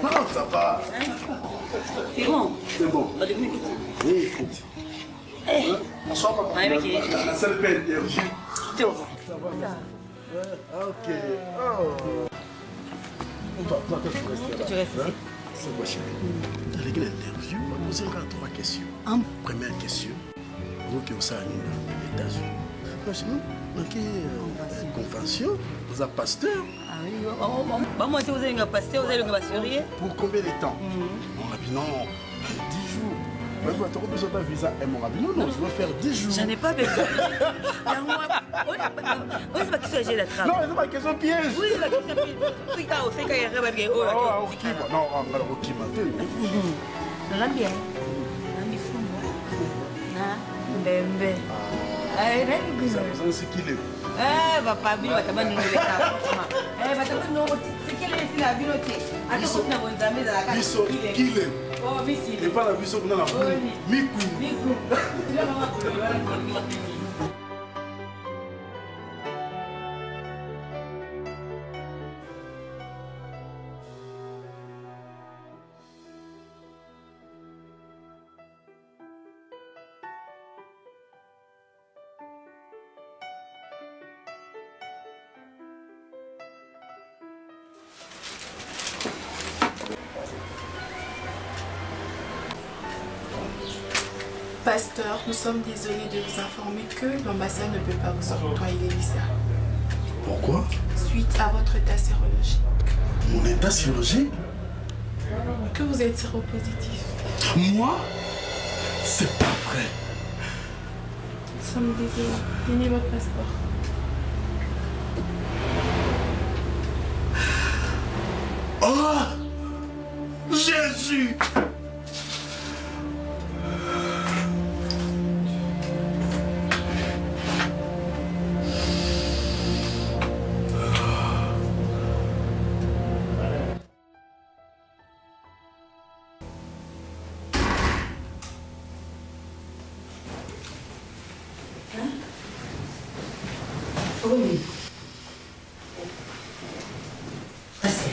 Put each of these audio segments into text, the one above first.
Non, ça va. C'est bon. C'est bon. Oui, écoute. La seule peine, ça va. Ok. Toi, tu restes là. Tu restes ici. C'est bon, chérie. Dans l'interview, on va poser encore 3 questions. Première question. Vous qui êtes aux États-Unis. Dans quelle convention, vous êtes pasteur? Ah oui, moi, si vous avez un pasteur, vous avez un pasteur. Pour combien de temps? Mon rabbi, non, 10 jours. Mais tu as besoin d'un visa. Et mon rabbi, non, je veux faire 10 jours. J'en ai pas besoin. Oui, c'est pas question de la travail. Non, c'est pas question piège. Oui, c'est pas question piège. C'est pas question piège. Oh, ok, non, ok, maintenant. Nalambia. Nambi fumbo. Na mbembe. C'est qu'il est. Papa, bino batabani ngoleka. Batabani ngo sikele sila bino te. Atoko na bonzambe za la biso kile. Oh, bisi. Et pas la biso na la miku. Miku. Pasteur, nous sommes désolés de vous informer que l'ambassade ne peut pas vous octroyer les visas. Pourquoi? Suite à votre état sérologique. Mon état sérologique? Que vous êtes séropositif. Moi? C'est pas vrai. Nous sommes désolés. Tenez votre passeport. Oh! Jésus! Oui. Passez.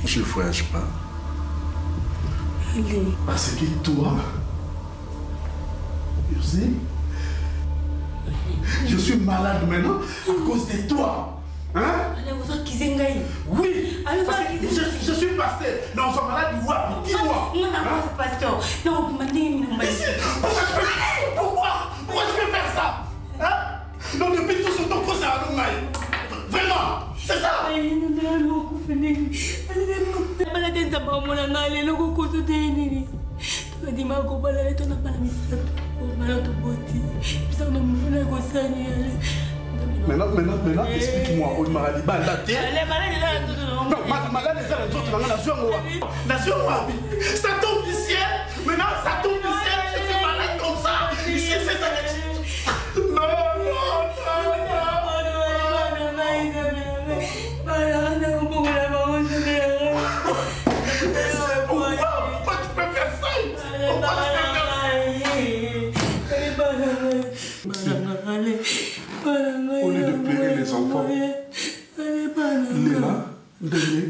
Je ne voyage pas. Parce que toi, tu sais, je suis malade maintenant à cause de toi. Hein? Oui, parce que je suis pasteur. Non, on est malade, dis-moi. pasteur. Non, pourquoi? Pourquoi tu veux faire ça? Hein? Donc depuis tout ce temps que ça a vraiment, c'est ça? Maintenant, explique-moi, on m'a dit, non, malade, ça tombe du ciel, maintenant, ça tombe du ciel, je suis malade comme ça, ici, c'est ça que pourquoi tu peux faire ça? Pourquoi tu peux faire ça? Au lieu de pleurer les enfants, Léla, Ndeye,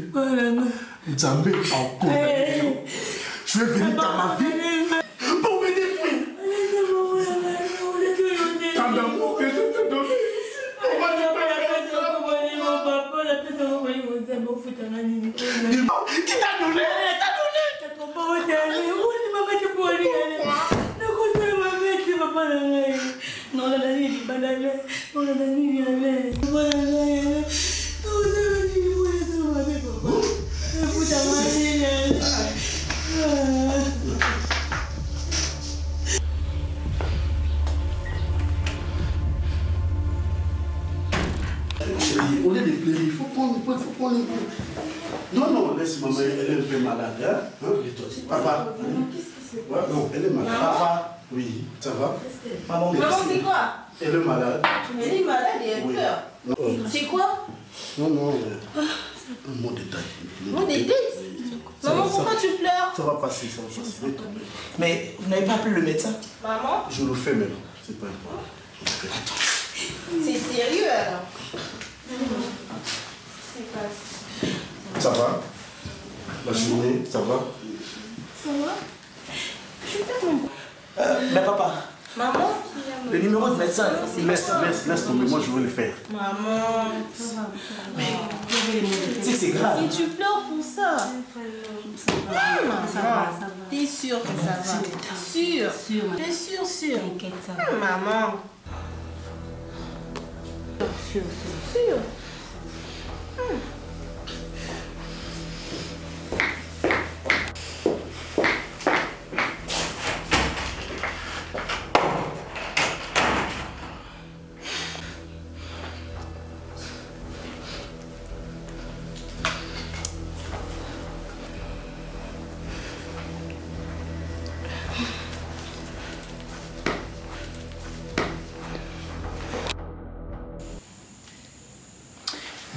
Nzambe, en condamnation. Je vais venir dans ma vie pour me détruire. Tant d'amour que je te donne. Pourquoi tu peux faire ça? Qui t'a donné? Au lieu de pleurer, il faut prendre le Non, laisse maman, elle est un peu malade. Hein? Papa, ouais, non, elle est malade. Papa, oui, ça va? Maman, c'est quoi? Elle est malade. Elle est malade et elle pleure. C'est quoi? Non, un mot de tête. Mot de tête? Maman, pourquoi tu pleures? Ça va passer, ça va passer. Mais vous n'avez pas appelé le médecin? Maman? Je le fais maintenant, c'est pas important. C'est sérieux alors? Ça va? La journée, ça va? Ça va? Je suis tellement... Mais papa. Maman? Le numéro de médecin. Laisse tomber, moi je veux le faire. Maman... Mais... c'est grave. Si tu pleures pour ça... Ça va. T'es sûr que ça va? Sûr? T'es sûr? T'inquiète, ça va. Maman... Sûr.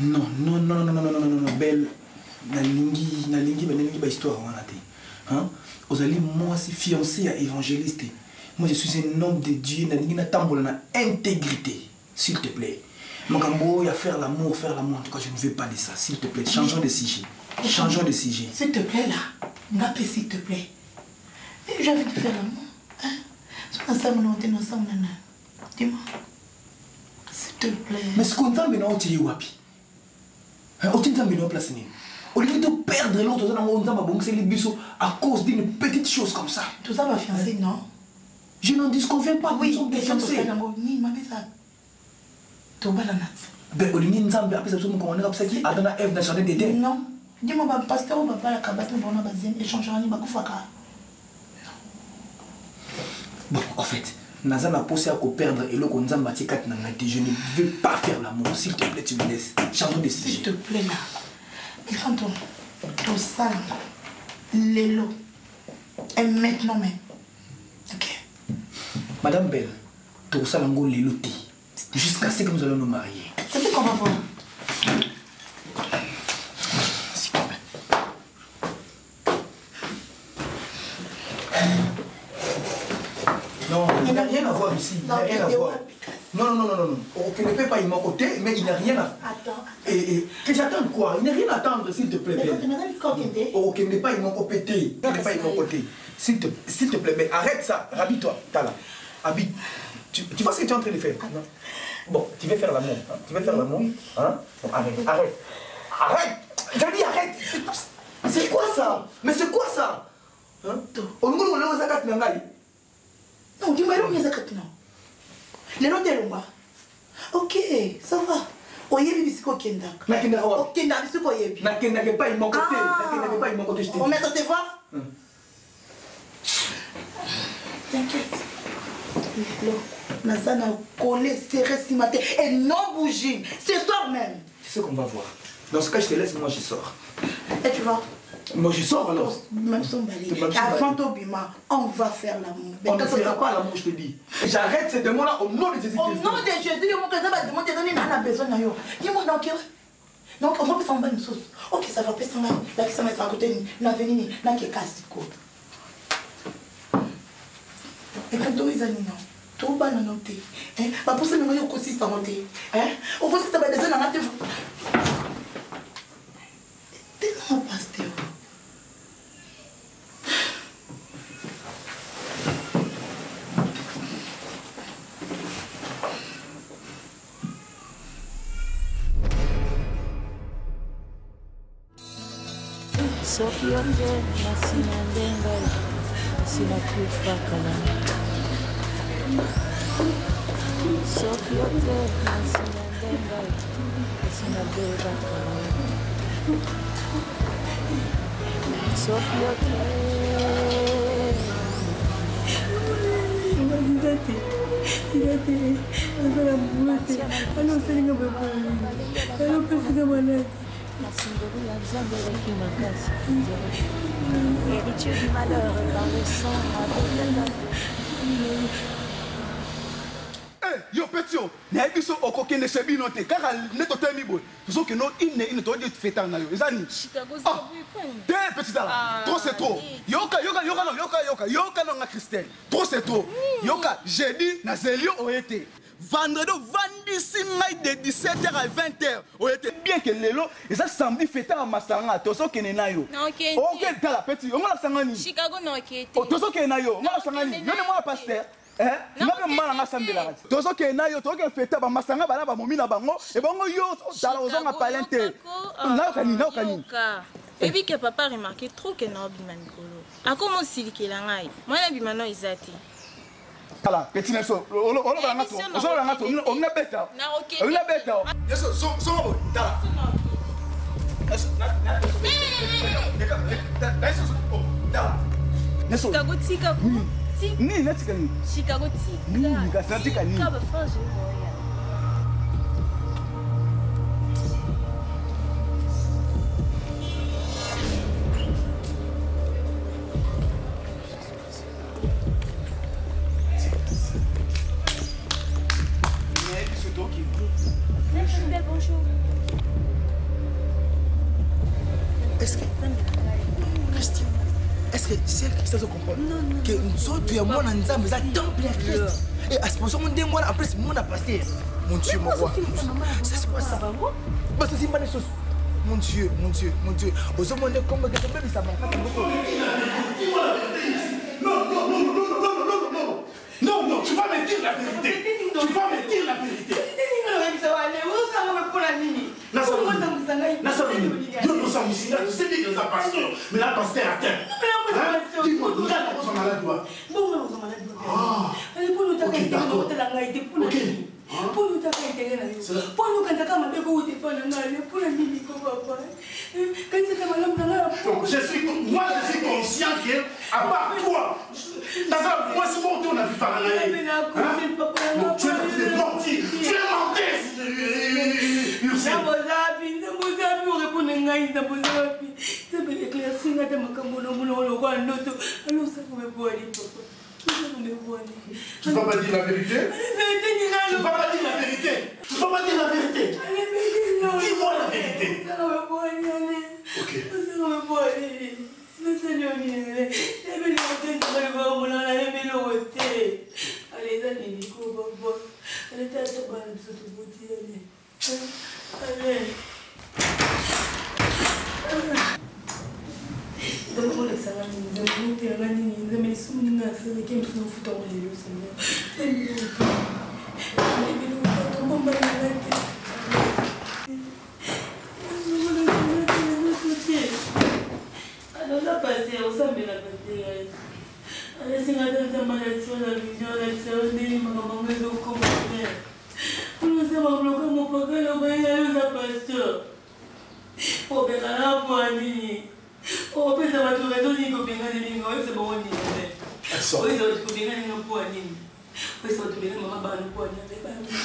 Non, Belle, nalingi ba histoire wana te. Hein? Ozali moi si fiancé à évangéliste. Moi je suis un homme de Dieu, nalingi na tambola na intégrité, s'il te plaît. Makambo ya faire l'amour, en tout cas je ne veux pas de ça, s'il te plaît. Changeons de sujet. S'il te plaît là, Ngapé s'il te plaît. J'ai envie de faire l'amour. Hein? Dis-moi. S'il te plaît. Mais ce qu'on t'a maintenant au tiri wapi. Au tiri t'a maintenant place ni. Au lieu de perdre l'autre, on t'a bonxé les bisous à cause d'une petite chose comme ça. Tout ça va fiancé, non? Je n'en disconviens pas. Oui, mais fiancé. Ben, au lieu de Nzambe, après ça, on a comme ça qui a donné Ève dans le jardin d'Éden. Non. Dis-moi, pasteur, on va pas la cabatte, on va échanger en Ibakoufaka. Bon, en fait, Nazam a posé à perdre et l'autre Nzambe a dit je ne veux pas faire l'amour. S'il te plaît, tu me laisses. Changeons de sujet. S'il te plaît, là. Mais quand ton sale, l'élo, et maintenant même. Ok. Madame Belle, ton salango l'éloté. Jusqu'à ce que nous allons nous marier. C'est ce qu'on va voir. Non, il n'y a rien à voir ici. Il n'y a rien à voir. Non. On ne peut pas y mon côté, mais il n'y a rien à... Attends. Et que j'attends quoi? Il n'y a rien à attendre, s'il te plaît. Ok, n'est pas y mon côté. S'il te plaît, mais arrête ça. Habille-toi, Tala. Habille. Tu vois ce que tu es en train de faire? Non. Bon, tu veux faire l'amour. Hein? Tu veux faire l'amour? Hein? Bon, arrête. Je dis arrête. C'est quoi ça? Mais c'est quoi ça? olungu za kati na ngai. Non, dis-moi, il y a kati non. Les noms de l'omba. Ok, ça va. Oyebi bisiko kendak. Nakenda wa. Ok, na bisiko oyebi. Nakenda ke pas mon côté, nakenda ke pas mon côté. On met ça te voir. T'inquiète. Nazana collé, serré, si matin et non bouger. Ce soir même. C'est ce qu'on va voir. Dans ce cas, je te laisse, moi je sors. Et tu vas? Moi je sors alors. Même son balai. Avant Tobima, on va faire l'amour. On ne fera pas l'amour, je te dis. J'arrête ces demandes-là au nom de Jésus. Au nom de Jésus, mon cousin va demander on a besoin de nous. Dis-moi donc. Donc on va faire une bonne chose. Ok, ça va passer là. Là qui ça va être à côté de la venue, là qui est casse côte. Et quand tu es non. Tout bas non noté. Hein? Pas pour ça nous voyons aussi ça monter. Hein? On voit que ça va besoin d'en attendre. T'es non pasteur. Soki yote nasina ndenga sina kufa kala. Soki yote nasina ndenga sina beba kala. Soki yote héritier du malheur dans le sang yo petio na biso okokende sebino te kaka neto temi boy zo que no ine to de fêter na yo ezani Chicago te petit là trop c'est trop yoka no nga Christelle trop c'est trop yoka jeudi na zelio oyete vendredi vendredi mai de 17h à 20h oyete bien que lelo eza samedi fêter à masanga to so kene na yo OK tala petit on la sangani Chicago no okete to so kene na yo on la sangani yo ne moi pasteur nga mala nga sambela kati tozo ke na yo toke fete ba masanga bana ba momi na bango e bango yo tala ozonga palente na kani ebi que papa remarqué trop que na obima mikolo akomo silikela ngai mwana bimano izati tala petit neso olo bana ngato ozolo ngato on beta yeso so bo tala neso Chicago tika ni natika ni Chicago tika ni natika ni ka ba faje bonjour. Est-ce que Christian, est-ce que c'est Christian se comprend que nous autres tu es moi dans Nzambe ça temple à Christ et à ce moment où moi après c'est mon pasteur mon Dieu mon roi ça c'est quoi ça bah c'est pas des choses mon Dieu aux hommes on est comme que même ça va non tu vas me dire la vérité mais la pasteur à terre. Moi je suis conscient que à part toi, moi c'est bon on a vu faire tu es menti. Tu ne vas pas dire la vérité? Tu ne vas pas dire la vérité? Tu ne vas pas dire la vérité? Dis-moi la vérité. Ok. Alors là, passer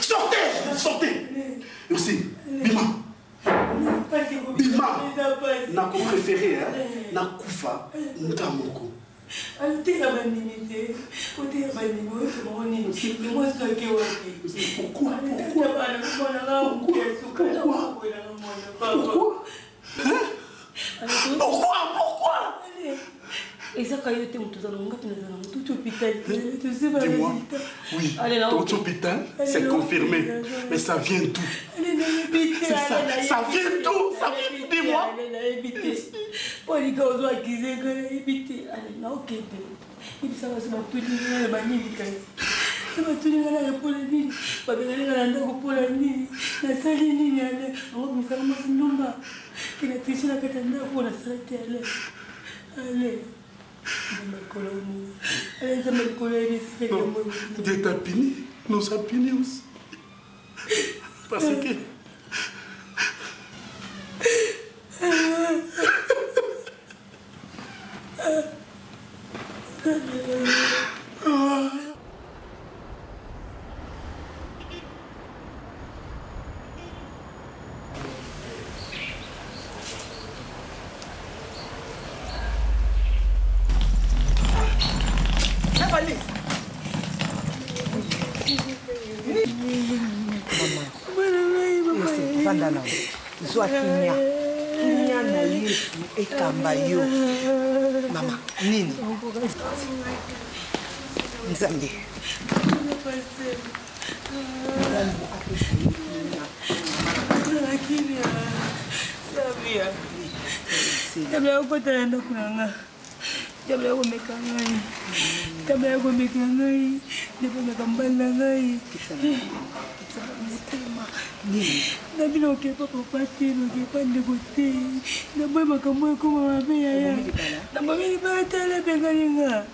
Sortez! Sortez! Aussi, Bima! Bima! Nako préféré, hein? Nakufa, Ntamoko. Pourquoi? Et ça, quand il était tout hôpital. Dis-moi, oui, tout hôpital, c'est confirmé. Mais ça vient d'où? C'est ça, ça vient d'où? Ça vient d'où? Dis-moi. Dieu t'a puni, nous a puni aussi. Parce que... Zwa kinya na Yesu ekamba yo mama nini Nzambe Nabino ke papa pati no ke pande gote na boy makambo ko mama be ya na mami ba tele bengalinga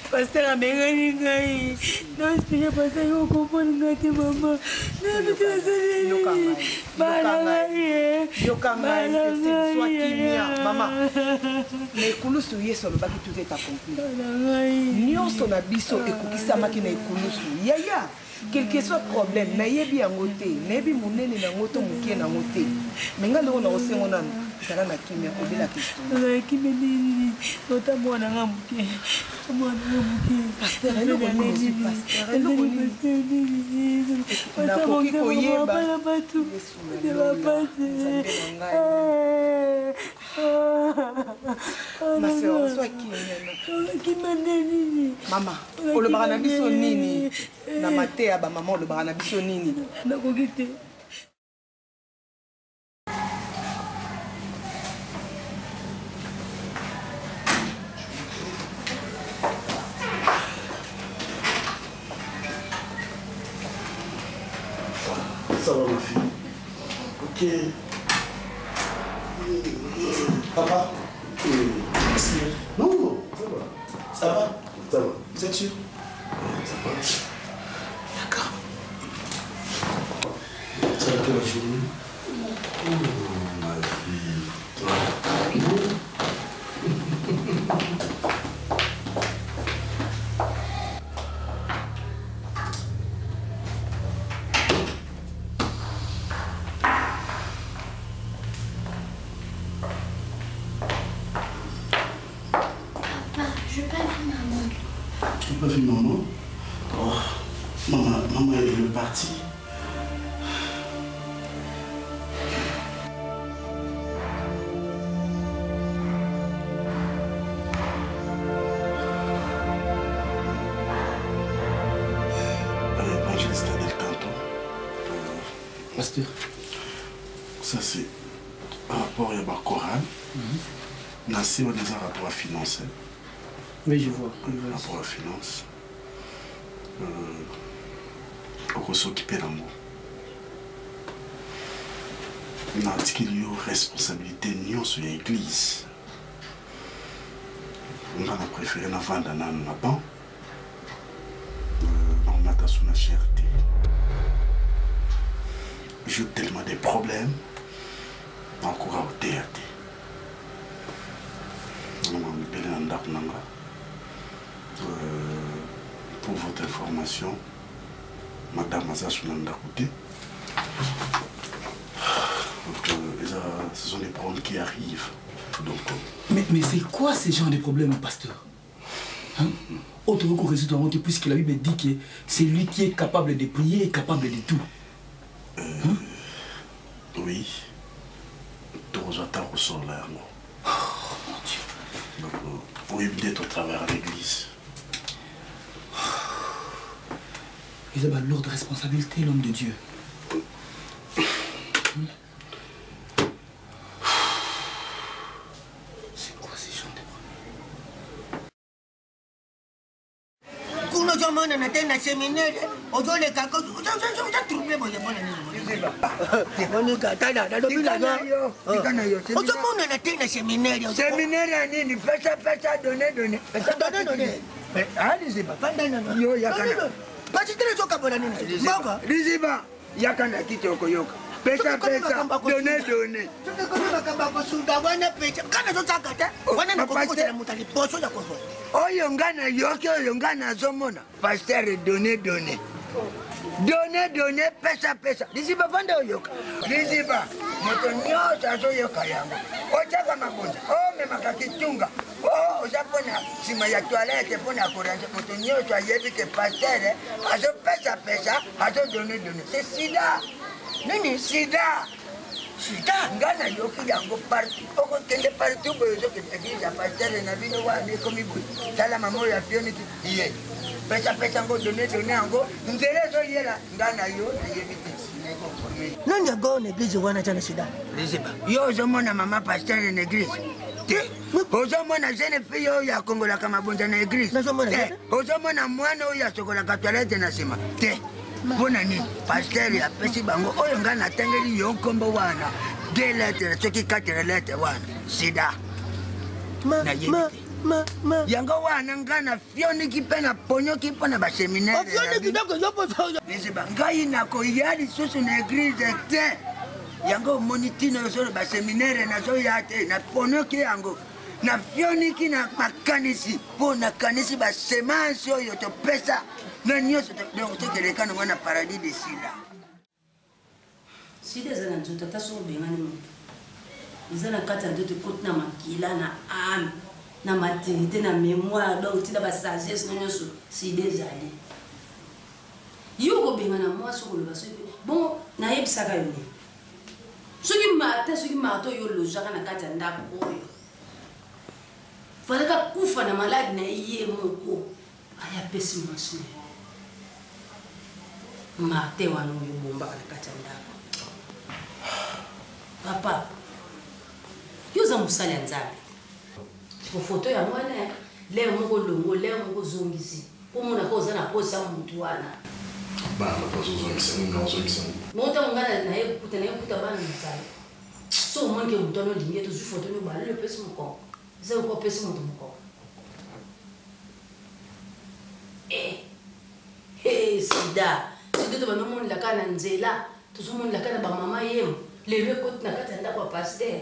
pasteur bengalinga no spike pasteur yo ko pon ngati mama na bitu zali yo kanga soit kimia mama mais kulusu yeso lo baki tout est accompli nyonso na biso ekukisama ki na kulusu yaya quel que soit problème na yebi yango te na yebi monene na ngoto mokie na ngote menga leo na osengo nanu sala na kimia obela Kristo na kimia ni tota mwana ngamuke pasteur elo boni pasteur elo boni na koki koyeba batu de la passe ma sœur soit kimia mama olobaka na biso nini na mate ya ba maman olobaka na biso nini nakoki te Ça va ma fille? Ok. Papa? Non, non, ça va. Ça va? Ça va. Vous êtes sûr? Ça va. D'accord. Ça va la journée? Ma fille. Tu n'as pas vu maman? Oh, maman elle est partie. Evangelista del Canto. Pasteur. Ça c'est un rapport à la chorale. Nassi, on a un rapport financier. Oui, je vois. Rapport à finance. On s'occuper d'un mot. On a dit qu'il y a une responsabilité sur l'église. On a préféré la fin d'un an à pan. On a sous la cherté. J'ai tellement de problèmes. Encore au théâtre. On m'a appelé en Darnanga. Pour votre information, Madame Azasunanda Kouté. Ce sont des problèmes qui arrivent. Donc, mais c'est quoi ces genre de problèmes, pasteur? Hein? Autre que résultat, puisque la Bible dit que c'est lui qui est capable de prier et capable de tout. Hein? Oui. Tous attends au sol là. Oh mon Dieu. Donc, pour éviter au travers de l'église. Ils ont lourde responsabilité, l'homme de Dieu. C'est quoi ces gens de Riziba, yakana kitoko yoka. Pesa, donne. Oyo ngana yoki, oyo ngana zomona. Pasteur, donne. Donne, pesa. Riziba vanda yoka. Riziba, moto nyosa azo yoka yango. Ochaka mabonza, memaka kitunga. Ojapona, sima ya toilette, pona korange, moto nyosa yebi ke pasteur, azo pesa, azo donne. C'est sida. Nini sida? Ngana yoki yango partout. Oko kende partout boyo zoke église pasteur na bino wa ne komi boy. Tala mamo ya fioni ki iye. Pesa ngo donne ngo. Nzere zo yela ngana yo na yebite. Nani go na église wana tana sida? Liziba. Yo zo mona mama pasteur na église. Ozo mona jeune fille yo ya kongola kama bonza na église. Ozo mona mwana yo ya sokola ka toilette na sima. Pona nini pasteur ya pesi bango oyo nga natangeli yo nkombo wana 2 lettres soki 4 lettres wana sida yango wana nga na fioniki mpe na ponyoki mpo na baseminaire ngai nakoya lisusu na église te yango omoni ntina yosolo baseminaire nazoya te na ponyoki yango na fioniki na makanisi mpo nakanisi basemansi oyo topesa na nyonso tokeleka nango na paradis de sida sida eza na nzoto ata soki obengani moto eza na kati ya nzoto ekoti na makila na ame na maternité na mémoire donc tina basagesse na nyonso sida ezali yo kobengana mwasi okoloba soki bon nayebisaka yo nini soki marto oyo olojaka na kati ya ndako oyo falaka kufa na maladi na ye moko ayapesi mwasi na yo Martin wana oyo bombaka na kati ya ndako papa yo oza mosali ya nzambe foto ya mwana leo moko longo leo moko zongisi omonaka oza na posi ya motu wana monta mongana nayekuta bana mosali so omonike motu wana olingi tozwi foto mibale lelo opesi mokongo eza oko opesi moto mokongo sida sida banomonela kaka na nzela tozomonela kaka na bamama yemo lelo ekoti na kati ya ndako ya paster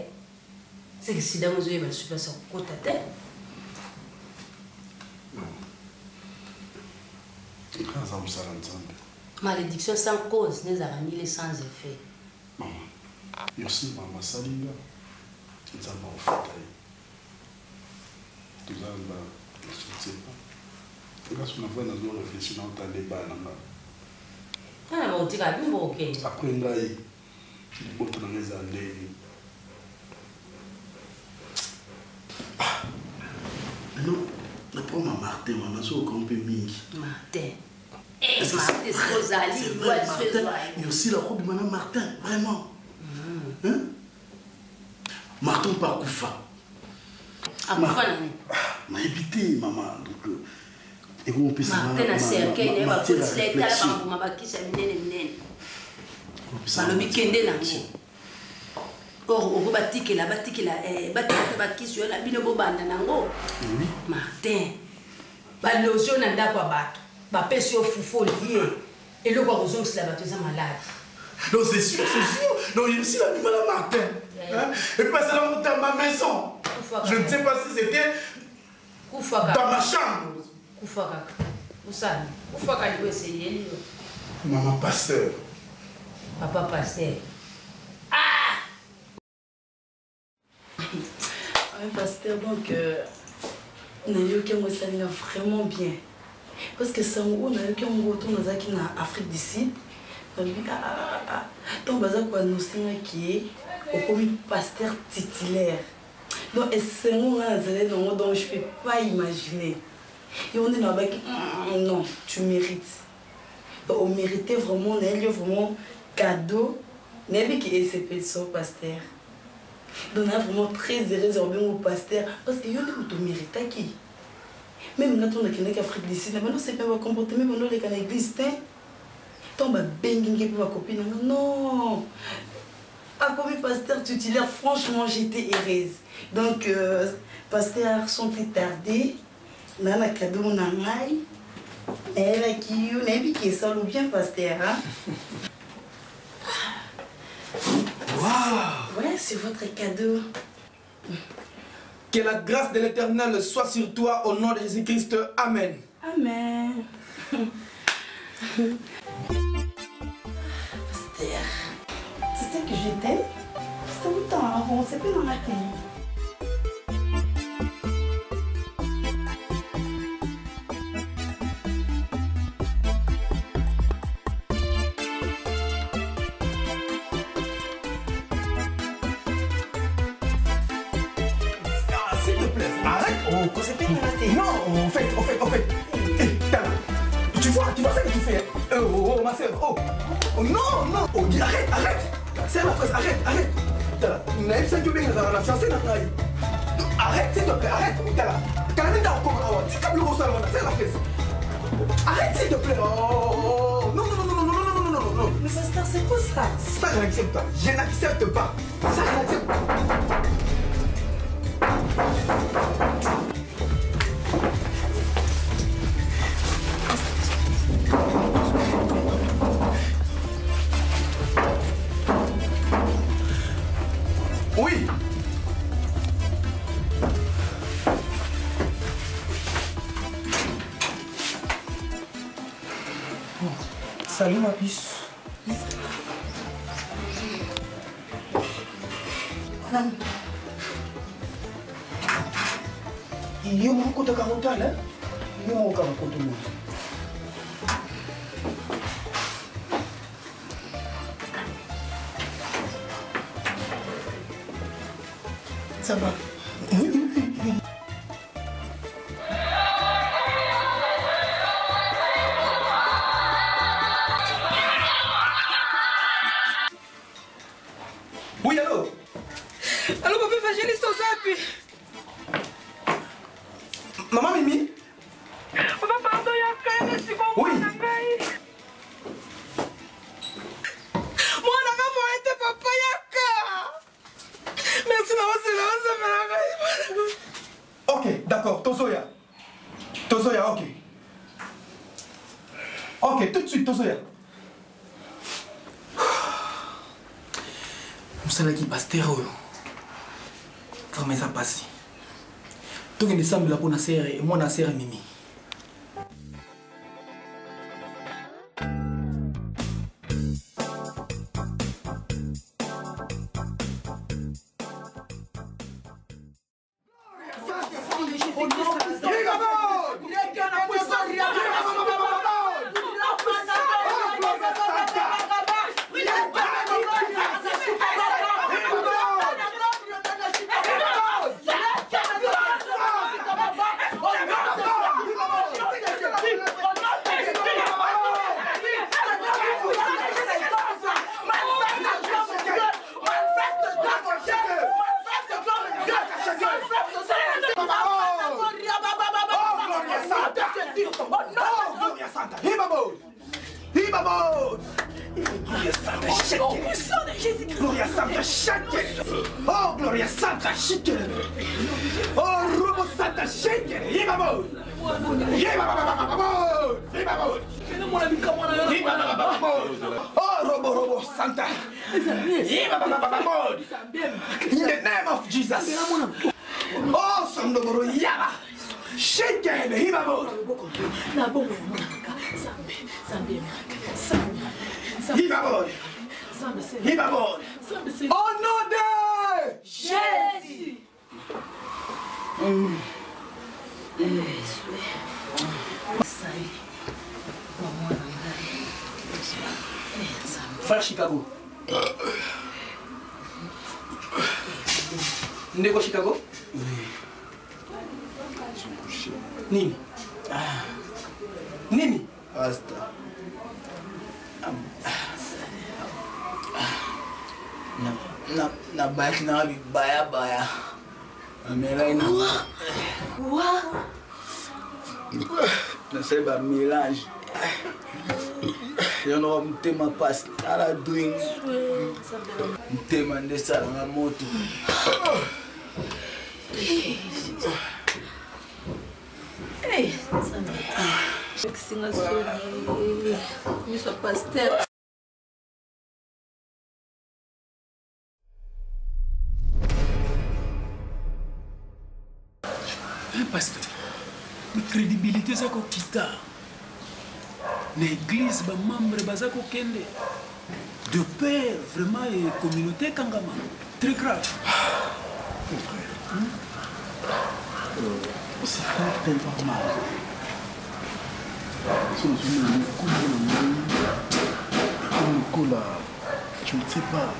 seki sida ngo ozoyeba lisusu place ya kokota te malédiction sans cause nezalaka nile sans effet yosi mama salinga nzambe ofata ye tozalaba kasi nafai nazo réfléchir na otande bana nga ana baotika bimbo okende après ngai libota na ngai eza ndeni no napoma martin wana azoyoka mpe mingi martin Martin, c'est aussi la robe de Madame Martin, vraiment. Hein? Martin par Koufa. M'a évité, maman. Donc, et vous pouvez Martin a cerqué, il va faire les talents pour ma baki, ça m'énerve. Malobi kende nango. Or, on va tiquer là, sur la binobo banda nango. Martin, lotion nanda kwa bato, pesio fufo lié, et le corrosion c'est la bateau malade. Non, c'est sûr. Non, il y a aussi l'animal à Martin. Hein? Et puis c'est là dans ma maison. Je ne sais pas si c'était dans ma chambre. Koufaka. Où ça? Koufaka, il veut essayer. Maman pasteur. Papa pasteur. Pasteur, donc, on a eu ça vraiment bien. Parce que ça, on a eu un retour en Afrique du Sud. Donc, on a qui est comme pasteur titulaire. Donc, c'est un dont je ne peux pas imaginer. Et on est là avec non, tu mérites. On méritait vraiment, on a eu vraiment cadeau. On a vu qu'il est ce pasteur. Donc, on est vraiment très heureux au pasteur. Parce que on mérite à qui? Même quand on a quelqu'un d'Afrique du Sud, maintenant c'est pas un comportement, mais on a l'église. On va baigner pour ma copine. Non! Comme pasteur titulaire, franchement, j'étais heureuse. Donc, pasteur, sont plus tardés. On a un cadeau, on a un mail. Elle a qui, on a vu qui est seul ou bien pasteur. Waouh! Ouais, c'est votre cadeau. Que la grâce de l'Éternel soit sur toi au nom de Jésus-Christ. Amen. Amen. Pasteur, tu sais que je t'aime? C'est tout le temps avant, c'est plus dans la télé. Non, en fait. Tu vois ce que tu fais? Oh, ma soeur, oh, non, oh, dis, arrête. C'est ma fraise, arrête. Arrête, s'il te plaît, arrête. Arrête, s'il te plaît. Oh, non. Mais pasteur, c'est quoi ça? Ça, je n'accepte pas. Ça, je n'accepte pas. Oui. Salut ma puce. Madame. Il y a mon côté carotal, hein? Il y a mon côté. Ça va. Oui, allô? Allô, papa évangéliste au Zapi. Maman Mimi? Papa, pardon, il y a quand même si bon. Oui. Moi, on a été papa, yaka. Merci, maman, c'est Ok, d'accord, Tozoya, ok. Ok, tout de suite, Tozoya. mosalaki pasteur oyo vraiment eza pasi tokende sambela mpo na sere mwana sere mimi Gloria Santa Shekere. Gloria Santa Shekere. Oh, Gloria Santa Shekere. Oh, Robo Santa Shekere. Yebabo. Oh, Robo Santa. In the name of Jesus. Oh, Sandoboro Yaba. Shekere. Yebabo. Au nom de Jésus. Frère Chicago. Ndeko Chicago? Oui. Nini? Nini? Basta. Na baki na baya. Amela ina. Quoi? Na c'est ba mélange. Eu não vou ter uma pasta. Ela doing. Não tem mais dessa na moto. Ei, sabe? Que singa sou. Isso é pastel. Pasteur, la crédibilité c'est qu'on quitte. L'église, les membres, c'est qu'on kende. De père, vraiment, et communauté Kangama. Très grave. Mon frère, c'est tellement mal. Je ne sais pas.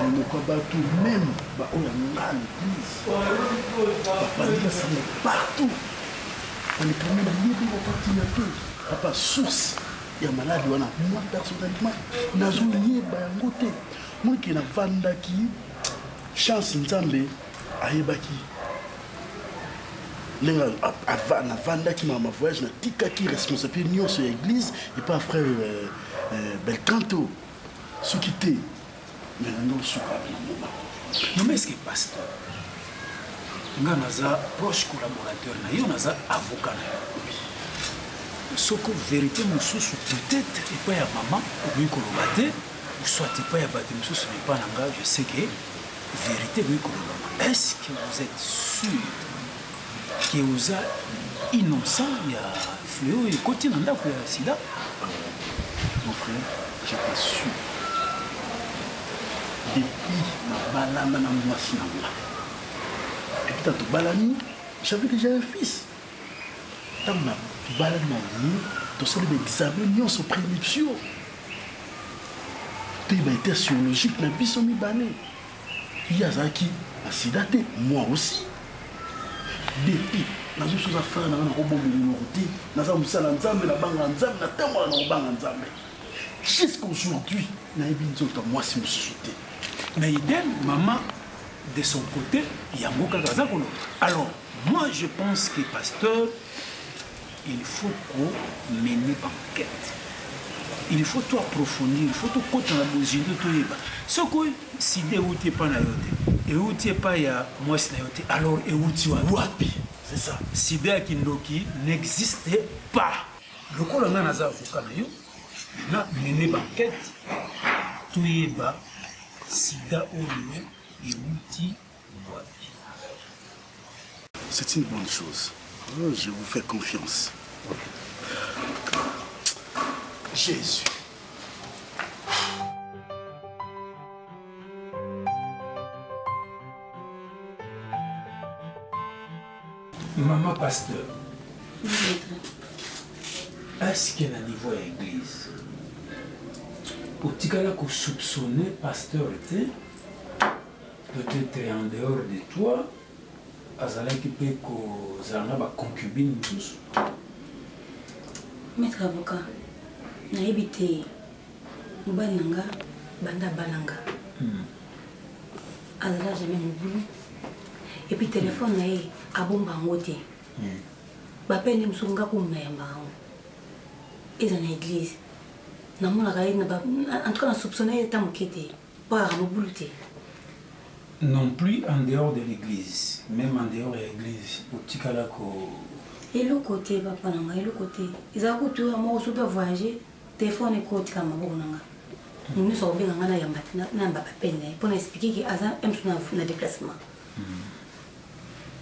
Il ne croit pas tout, même on a l'église. Papa, ça met partout. On est quand même libre de continuer. Papa, source. Il y a malade, moi personnellement, je n'ai pas de côté. Moi qui n'ai pas de chance, je n'ai pas de avant qui m'a voyage, na tika qui responsable union sur l'église et pas frère Belcanto, ce qui était. Mais non, non, mais est-ce que pasteur, nous avons proche collaborateur, nous avons avocat. Ce que vérité, nous peut-être et pas à maman, ou bien qu'on ou soit pas à battre, nous n'est pas en langage, je sais que vérité, oui, est-ce que vous êtes sûr que vous êtes innocent, il y a fléau et côté dans la sida? Mon frère, je suis sûr. Depuis ma balade dans moi, depuis tant de balani, j'avais déjà un fils. Tant ma balade dans moi, tout ça, les examens, sont prédiction. Tout est test sciologique, mais puis sont mis banés. Il y a ça qui a sidaté, moi aussi. Depuis, dans une chose à faire, dans un robot minorité, dans un salle en zambé, la banque en zambé, la terre en banque en zambé. Jusqu'aujourd'hui, moi, c'est mon société. Mais idem, maman, de son côté, il y a beaucoup de choses. Alors, moi, je pense que pasteur, il faut qu'on mène enquête. Il faut tout approfondir, il faut tout côté dans la bougie de tout. Ce que si des outils pas na yote, et outils pas ya moi c'est na yote, alors et outils wapi, c'est ça. Si des kindoki n'existait pas. Le colonel naza avocat na yo, na mène enquête, tout y ba. Sida Oyo et Outi Wapi. C'est une bonne chose. Je vous fais confiance. Jésus. Maman pasteur, est-ce qu'il y a un niveau à l'église? Otikala ko soupçonner pasteur était peut-être en dehors de toi, azalaki pe ko zalana ba concubine tous. Maître avocat, nayebi te mobali nanga banda balanga. Azala jamais mobulu. Et puis téléphone na ye abomba ngo te. Ba pene msunga ko mayamba ngo. Eza na église. En tout cas, on soupçonnait tant qu'il était. Pas à mobilité. Non plus en dehors de l'église, même en dehors de l'église. Au Tikalako. Et le côté, papa, et le côté. Ils ont coûté à moi aussi de voyager. Téléphone et côté comme moi. Nous sommes bien en ayant pas peine pour expliquer qu'il y a un déplacement.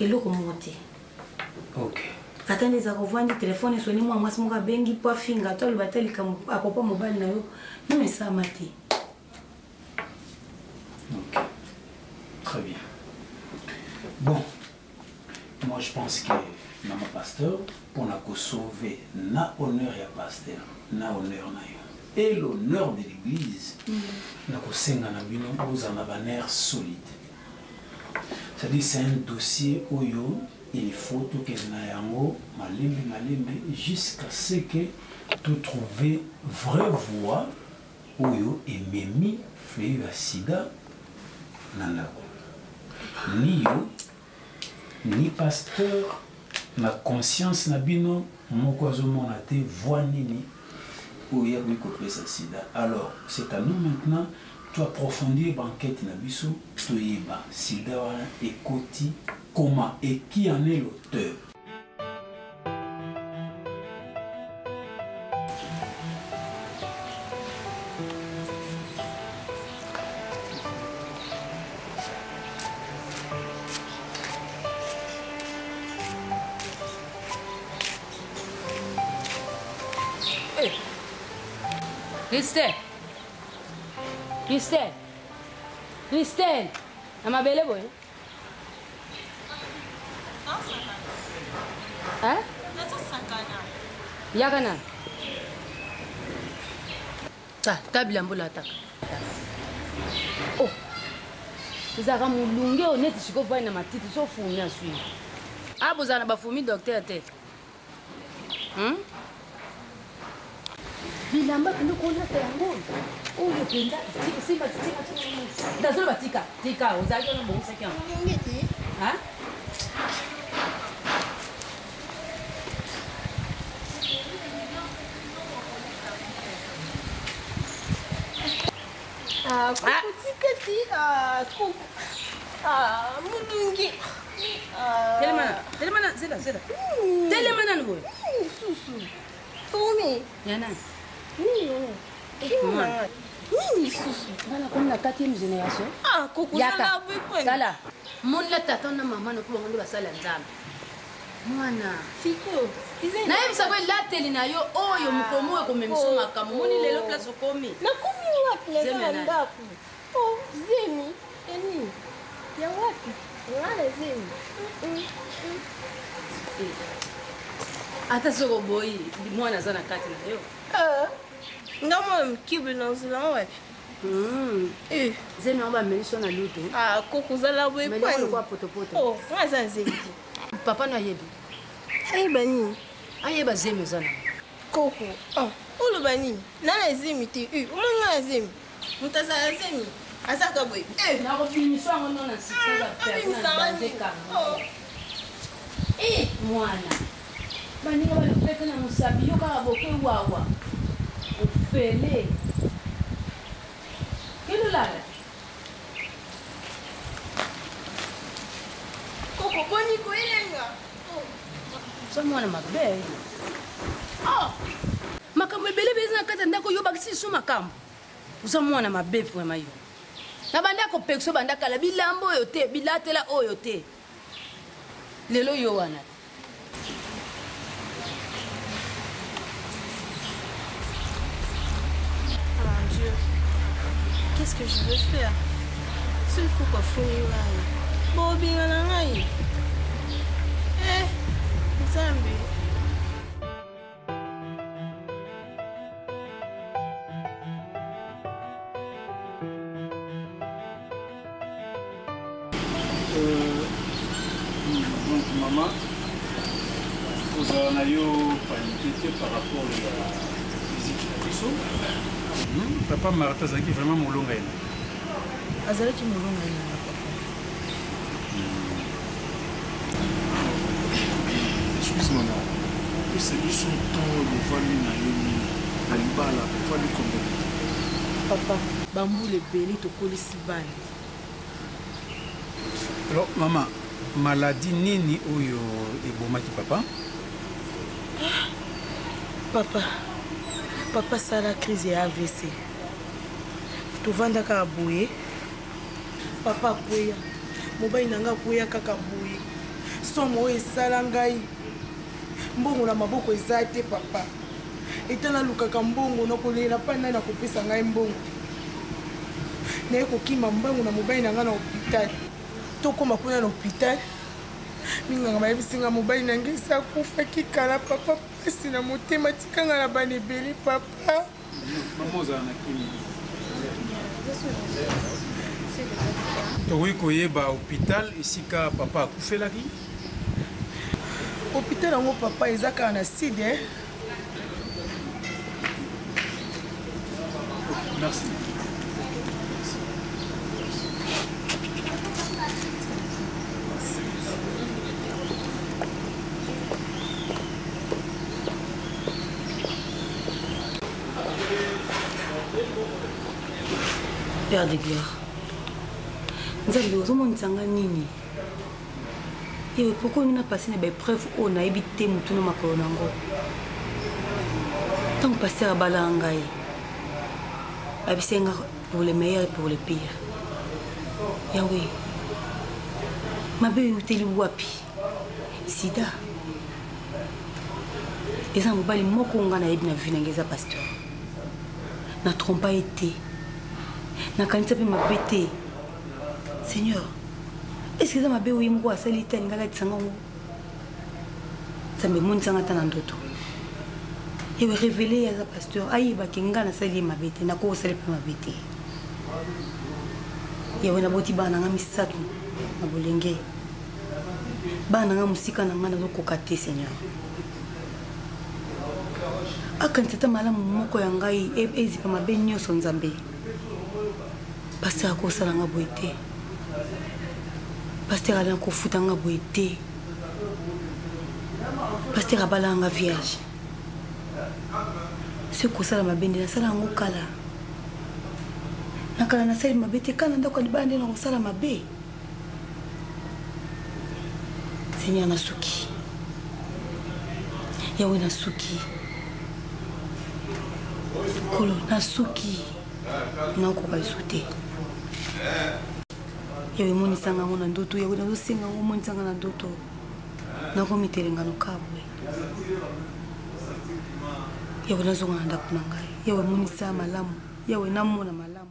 Et le côté. Ok. Quand les avons du téléphone, ils sont moi, moi, je bengi pas finga, toi le batel comme à propos mobile na yo, non mais ça maté. Ok. Très bien. Bon, moi je pense que dans mon pasteur, pour nous sauver na honneur et pasteur, na honneur na yo. Et l'honneur de l'église, nous avons un air solide. C'est-à-dire c'est un dossier où il faut que nous malembe jusqu'à ce que tu trouves vraie voie où et memi fleuve à sida nanako. Ni yo, ni pasteur, na conscience na bino moko azomona te voix nini où il y a eu sa sida. Alors c'est à nous maintenant tu approfondir l'enquête na biso to yeba sida wana ekoti comment et qui en est l'auteur. Christelle, elle m'a belle boy. Hein? Yakana. Ta bilambo la attaque. Oh. Vous avez mon longueur honnête, je peux voir une matite, sauf fourmi à suivre. Ah, vous avez fourmi docteur tête. Bilamba nous connaît tango. Oh, le pinda, c'est pas dans le batika. Tika, vous avez un bon second. Hein? Mudungi. Telemana, c'est là. Telemana, nous. Fumi. Yana. Nini susu? Voilà, comme la 4e génération. Ah, coucou, ça là, oui, point. Tala. Mon la tata na maman no kuba ndo basala nzambe. Mwana. Fiko. Na yeba sakwe la teli na yo oyo mukomo ko memiso makamu. Moni lelo place komi. Na komi wapi na ndaku? Oh, zemi. Eni. Ya wapi? Wala zemi. Ata soko boy, mwana zana kati na yo. Ngamo mkible na zila wapi? Zemi on va melisho na luto. Ah, koko zala boy point. Mais quoi potopoto. Oh, moi ça zemi. Papa na yebi. Bani. Ayeba zemi zana. Koko. Oh, olo bani. Nana zemi te. Umanga zemi. Mutaza zemi. Asaka boy. Na ko finiso ngono na sika persona. Mwana. Bani ngaba lepeka na musabi yo ka boke wawa. Ofele. Kilo la. Koko boni ko elenga. Mwana mabe. Oh. Makambo ebele bezana kata ndako yo bakisi su makambo. Uza mwana mabe vraiment yo. Na banda ko pekso banda kala bilambo yo te, bilatela oyo te. Lelo yo wana. Mon Dieu. Qu'est-ce que je veux faire? Ce coup qu'on fout là. Bobby ngai. Zambi. Donc maman, vous en avez paniqué par rapport à la visite de Bissau. Papa Martha Zaki vraiment molonga ina. Azalaki molonga ina. Excuse-moi, que c'est du son temps de famille na yo. libala ofali combien? Papa, bambou le belé to kolisi bana. Alors maman, maladie nini oyo ebomaki papa? Papa sala crise ya AVC. Tovandaka aboye. Papa kweya. Mobali nanga kweya kaka boye. Somo oyo esala ngai. Mbongo na maboko eza te papa. Etala lukaka mbongo nakolela pa nani nakopesa ngai mbongo. Naye kokima mbango na mobali nanga na hôpital. Tokoma kuna na hôpital. Minganga bayebisinga mobali nange esa akufaki kala papa pasi na motema tikanga na bana ebele papa. Maman ozala na kimi. Tokoki koyeba hôpital esika papa akufelaki? Hôpital yango papa eza kaka na sud. Merci. Père de guerre. Nzambe ozomonisa nga nini? Yewe pourquoi nina passé na baépreuve oyo nayebi te motu na makolo nango? Ntango paster abala ngai abisi nga pour le meilleur et pour le pire. Yawe mabe euteli wapi? Sida eza mobali moko nga nayebi na vie nange eza pasteur. Na trompa ete nakanisa mpe mabe te. Seigneur, est-ce que ça m'a bien ouïe moi ça l'était une galette sango? Ça me monte en attendant d'autres. Il va révéler à sa pasteur aïe ba kinga na sali ma bête na ko sali pe ma bête. Il y a une boti bana nga misatu na bolenge. Bana nga musika na nga na kokate Seigneur. Akantata malamu moko ya ngai ezi pa mabe nyoso nzambe. Pasteur akosala nga boite. Pasteur a kofuta nga boite. Pasteur abala nga vierge. C'est kosala mabende na sala ngo kala. Nakala na sala mabete kana ndako libande na kosala mabe. Seigneur nasuki. Yawe nasuki. Kolo nasuki. Nako kalisute. Yawe monisanga ngo na ndoto yawe nazosenga ngo monisanga na ndoto nakomitelenga no kabwe yawe nazonga na ndako na ngai yawe monisa malamu yawe namona malamu.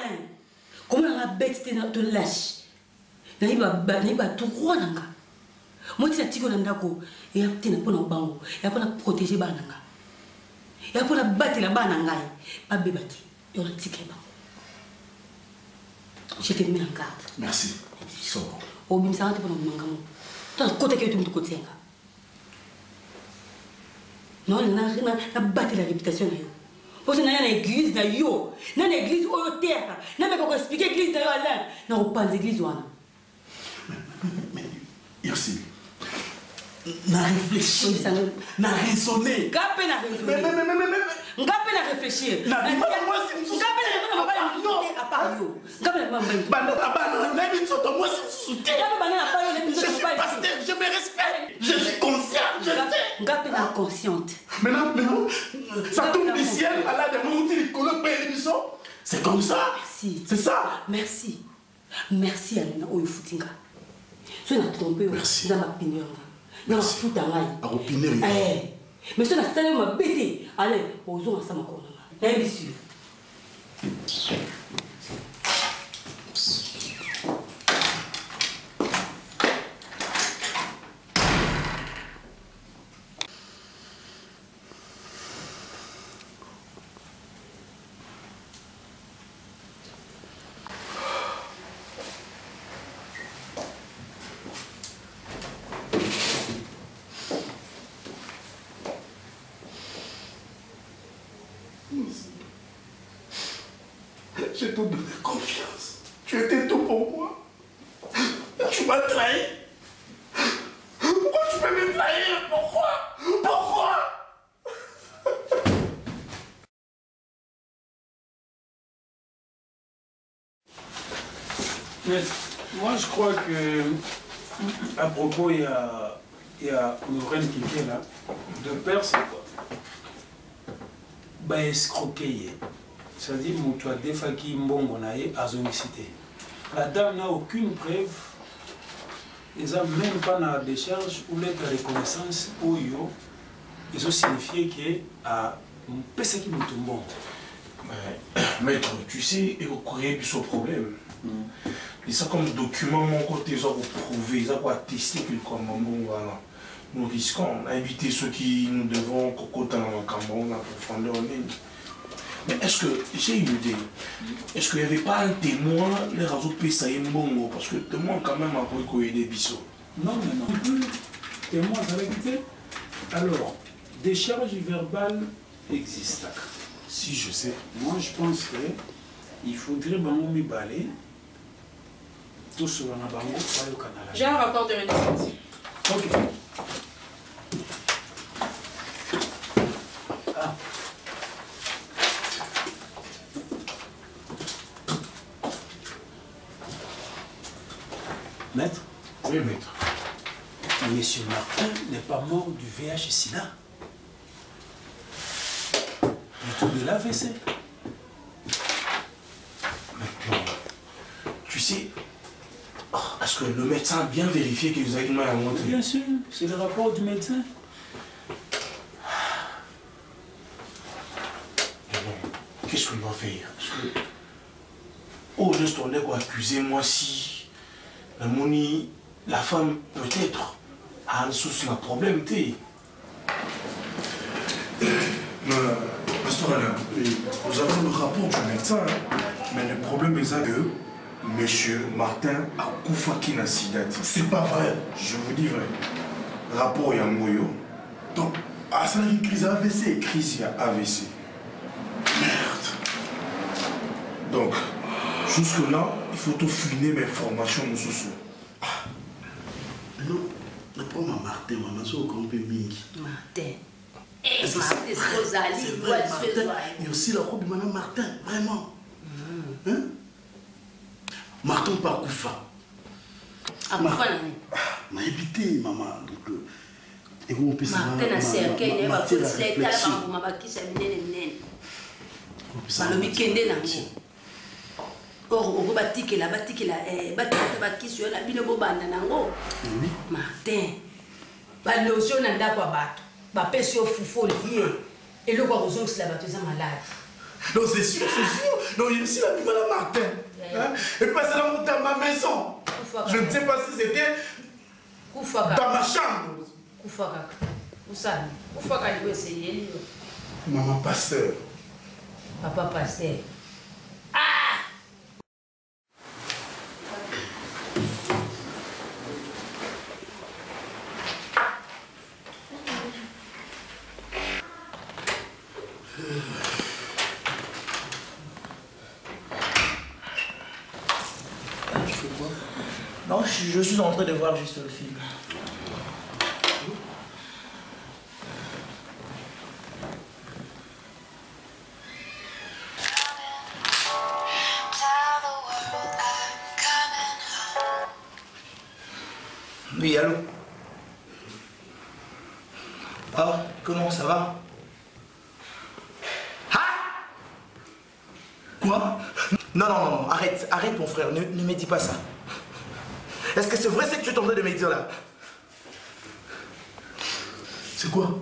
Alain. Comment on a bête te lâche? Naïba droit nanga. Moi tu as dit qu'on a d'accord. Et après on a bango. Et après on a protégé bananga. Et après on a battu la bananga. Pas bébati. Et on a tiqué bango. Je t'ai mis en garde. Merci. Sors. Au bim ça te prend mangamo. Tu as côté que tu me côté nga. Non, on a battu la réputation là. Parce que dans l'église là yo, dans l'église au terre, n'a même pas expliquer l'église là là, non pas l'église là. Mais Yossi, n'a réfléchi, n'a raisonné. Gapé n'a raisonné. Mais Gapé n'a réfléchi. N'a dit moi si nous. Gapé n'a pas non à part yo. Gapé n'a pas je suis pasteur, je me respecte, je suis conscient, je sais. Gapé n'a consciente. Maintenant, ça tombe du ciel, à la demande où il colle pas l'émission. C'est comme ça. Merci. C'est ça. Merci. Merci Alena Oyofutinga. Je n'ai trompé. Merci. Dans ma opinion. Dans ma fout à maille. À opinion. Mais ce n'est pas ma bête. Allez, osons ensemble encore. Bien sûr. Je te donné confiance. Tu étais tout pour moi. Tu m'as trahi. Pourquoi tu peux me trahir? Pourquoi? Mais moi je crois que à propos il y a il y a Lorraine qui est là. De père, c'est quoi? Bah, escroquer. C'est-à-dire, tu as des fois qui m'ont à zonicité. La dame n'a aucune preuve. Ils n'ont même pas la décharge ou lettre de reconnaissance ou ils ont signifié que à ce qui me tombe. Maître, tu sais, il faut créer ce problème. Et ça comme document, mon côté, ils ont prouvé, ils ont attesté que comme bon, voilà. Nous risquons d'éviter ceux qui nous devons cocoter dans le Cameroun en profondeur. Mais est-ce que, j'ai une idée, est-ce qu'il n'y avait pas un témoin, les réseaux Pessaï Mbongo, parce que le témoin quand même a pris des bisous. Non, mais non. Témoin, ça va quitter. Alors, décharge verbale existe. Si, je sais. Moi, je pense qu'il faudrait me balayer tout sur la bango au Canada. J'ai un rapport de renaissance. Ok. Ah. Maître? Oui, maître. Monsieur Martin n'est pas mort du VIH-Sida. Plutôt de l'AVC. Maintenant, tu sais, est-ce que le médecin a bien vérifié que vous avez mal à monter? Bien sûr, c'est le rapport du médecin. Mais bon, qu'est-ce qu'on doit faire? Parce que, oh, juste on est accuser moi si la monnaie, la femme peut-être a un souci, un problème, t'es. Pasteur Alain, nous avons le rapport du médecin, mais le problème est que Monsieur Martin a koufaki na sida. C'est pas vrai. Je vous dis vrai. Rapport ya moyo. Donc, ça a une crise AVC. Crise à AVC. Merde. Donc, jusque-là, il faut tout finir mes formations, nous sous. Non, le problème à Martin, on a ça au campé Mingi. Martin. C'est vrai, Martin. Et aussi la robe de Madame Martin, vraiment. Hein? Martin par Koufa. Ah, Koufa, m'a évité, maman. Donc, et vous, on peut savoir. Martin a cerqué, il va faire cette étape, on va qui s'est mené. Malobi kende nango. Or, on va bâtir la bâtir sur la bille bobanda nango. Martin. La lotion n'a pas battu. Ma personne foufou lié. Et le quoi aux c'est la batteuse malade. Non, c'est sûr, c'est sûr. Non, il y a aussi la Madame Martin. Hein? Et puis c'est dans ma maison. Je ne sais pas si c'était dans ma chambre. Koufaka. Où ça? Koufaka, il veut essayer. Maman pasteur. Papa pasteur. Non, je suis en train de voir juste le film. Oui, allô? Ah, comment ça va? Ah! Quoi? Non, arrête mon frère, ne me dis pas ça. Est-ce que c'est vrai ce que tu es en train de me dire là? C'est quoi?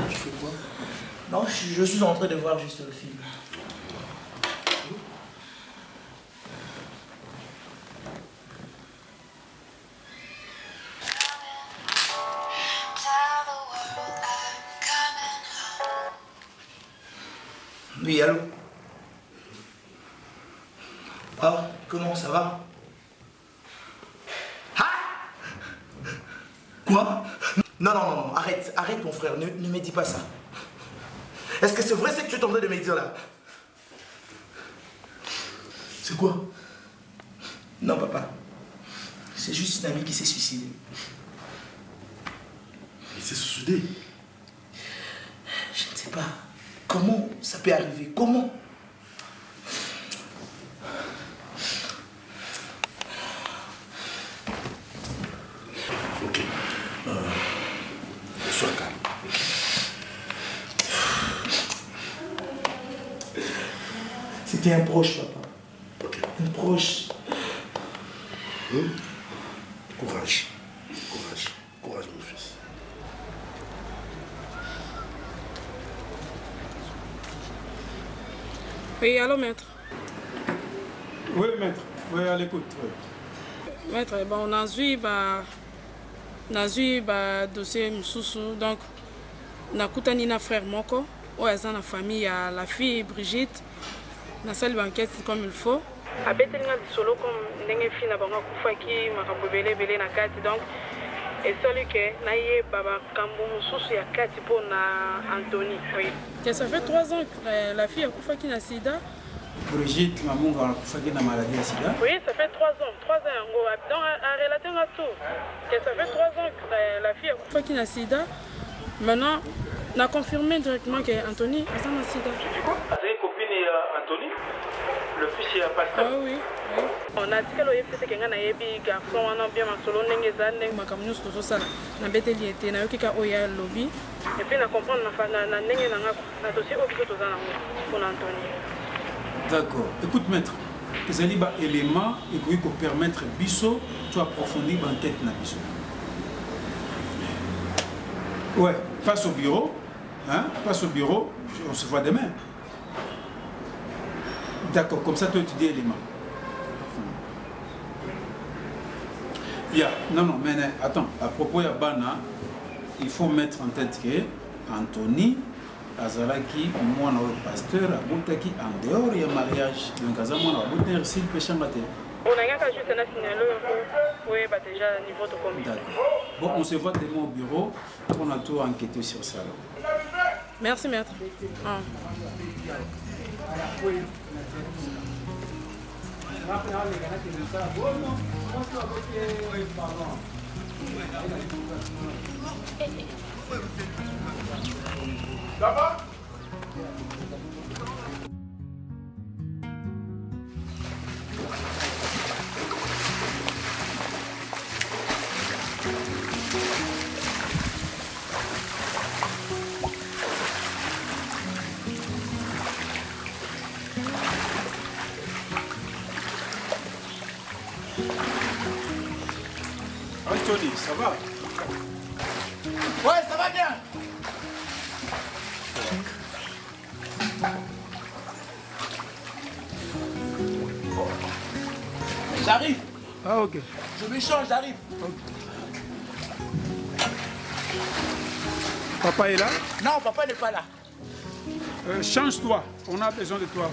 Tu fais quoi? Non, je suis en train de voir juste le film. Oui, allô? Ah, comment ça va? Ah! Quoi? Non, arrête mon frère, ne me dis pas ça. Est-ce que c'est vrai ce que tu es en train de me dire là? C'est quoi? Non, papa. C'est juste une amie qui s'est suicidée. Il s'est suicidé? Je ne sais pas. Comment ça peut arriver? Comment? Ok. Sois calme. C'était un proche, papa. Ok. Un proche. Courage. Courage. Courage, mon fils. Oui, allô, maître. Oui, maître. Oui, à l'écoute. Oui. Maître, bon, on a vu dossier Moussoussou, donc on a coutani na frère moko, ou dans la famille, la fille Brigitte, na salle d'enquête comme il faut. Abeteli nga solo comme ndenge fille na bango kufaki makambo belé na kati, donc et celui que na ye baba kambo Moussoussou ya kati pour na Anthony. Oui. Que ça fait 3 ans que la fille a kufaki na sida. Brigitte Mamunga a fait une maladie à sida. Oui, ça fait 3 ans. 3 ans. Donc, à relater à tout. Que ça fait 3 ans que la fille a fait une sida. Maintenant, on a confirmé directement qu'Anthony a fait un sida. Tu dis quoi? C'est une copine d'Anthony? Le fils est pasteur? Ah oui. On a dit que le fait que nous avons des garçons, on a bien solo, on a des macamus, tout ça. On a été liés, on a eu quelqu'un qui a lobby. Et puis, on a compris qu'on a dossier pour Anthony. D'accord. Écoute, maître, les éléments qui peuvent permettre Bisso de approfondir l'enquête na Bisso. Ouais, passe au bureau. Hein? Passe au bureau. On se voit demain. D'accord, comme ça tu étudies les éléments. Non, mais attends, à propos de Bana, il faut mettre en tête que Anthony azalaki mwana oyo pasteur abotaki en dehors ya mariage, donc aza mwana abotaki reçu péchanga te. On a juste un signalé pour déjà niveau de combien. Bon, on se voit demain au bureau, on a tout enquêté sur ça. Merci, maître. Là-bas? Anthony, ça va? Ouais, ça va bien. J'arrive. Ah, ok. Je m'échange, j'arrive. Okay. Papa est là? Non, papa n'est pas là. Change-toi, on a besoin de toi.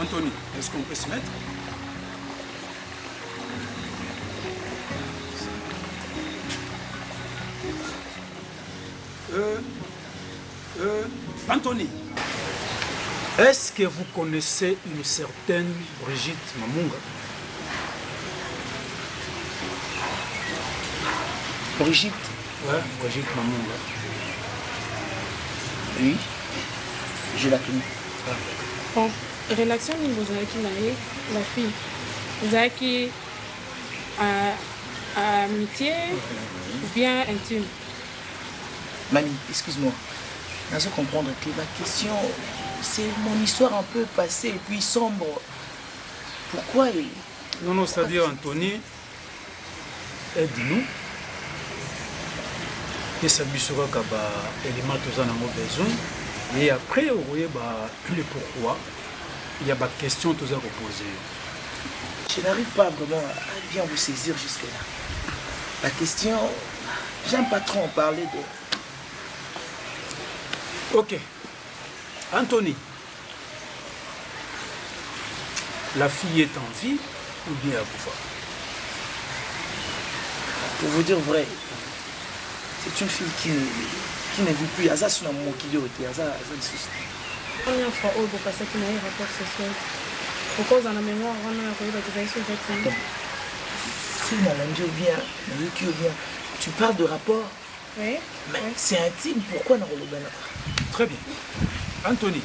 Anthony, est-ce qu'on peut se mettre? Anthony, est-ce que vous connaissez une certaine Brigitte Mamunga? Brigitte? Ouais, Brigitte Mamunga. Oui, je la connais. Bon, relation niveau Zaki Naye, la fille. Zaki amitié ou bien intime. Mamie, excuse-moi. Je dois comprendre que la question, c'est mon histoire un peu passée et puis sombre. Pourquoi Non, c'est-à-dire Anthony, aide-nous. Et ça lui sera qu'à élément tous en avons besoin. Et après, vous voyez le pourquoi. Il y a des questions tous à reposer. Je n'arrive pas vraiment à bien vous saisir jusque-là. La question, J'aime pas trop en parler de... Ok. Anthony, la fille est en vie ou bien à Koufa? Pour vous dire vrai, c'est une fille qui ne vit plus. Aza sur mon qui est Aza première fois où vous passez qui n'a eu rapport sexuel. Pourquoi dans la mémoire, on a eu des sur cette fille? Si Nalandio vient, tu parles de rapport. Oui. Mais c'est intime, pourquoi non? Très bien. Anthony,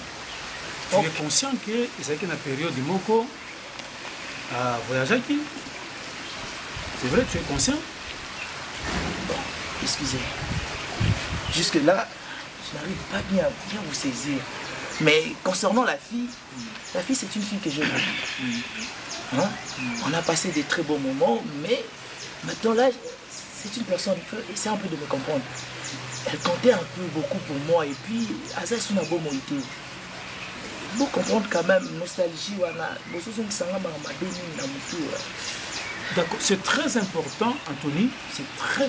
tu es conscient que c'est une période de Moko à voyager qui? C'est vrai, tu es conscient? Bon, excusez. Jusque-là, je n'arrive pas bien à vous saisir. Mais concernant la fille c'est une fille que j'aime. Hein? On a passé des très beaux moments, mais maintenant là, c'est une personne qui essaie un peu de me comprendre. Elle comptait un peu beaucoup pour moi et puis Aza c'est une bonne moïté. Il faut comprendre quand même nostalgie D'accord, c'est très important, Anthony, c'est très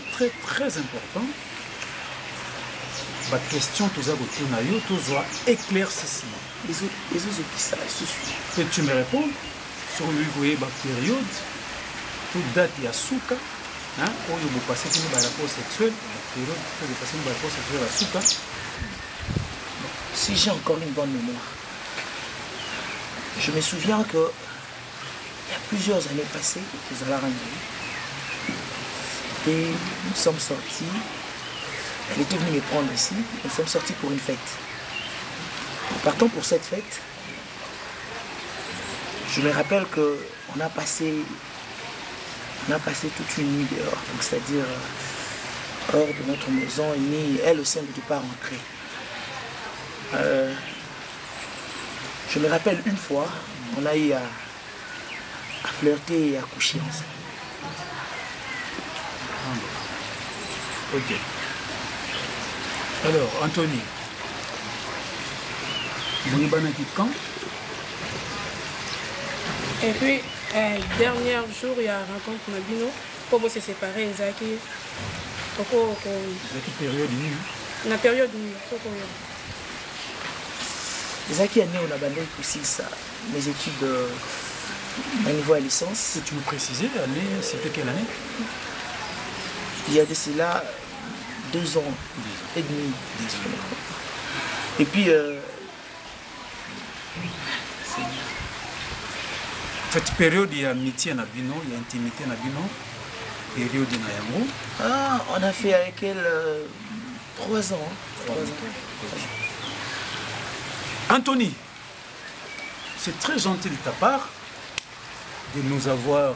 important. Ma question, tu dois éclaircissement. Et tu me réponds sur le période, toute date il y a souka, où vous passez une rapport sexuel, période où vous passez une rapport sexuel à souka. Si j'ai encore une bonne mémoire, je me souviens que il y a plusieurs années passées, nous allons rendre et nous sommes sortis. Elle était venue me prendre ici, nous sommes sortis pour une fête. Partons pour cette fête. Je me rappelle qu'on a passé toute une nuit dehors, c'est-à-dire hors de notre maison, et elle aussi n'était pas rentrée. Je me rappelle une fois, on a eu à flirter et à coucher ensemble. Ok. Alors, Anthony, vous êtes quand? Et puis, dernier jour, il y a une rencontre Nabino. Pour se séparer, Zaki. Zaki période nuit. La période nuit. Zaki a né au Nabandé aussi ça, mes études à niveau à licence. Et tu me précisais, l'année, c'était quelle année? Il y a de cela 2 ans et demi. Et puis, cette période, il y a amitié à Nabino, il y a intimité à Nabino, période de Nayango. Ah, on a fait avec elle 3 ans. Anthony, c'est très gentil de ta part de nous avoir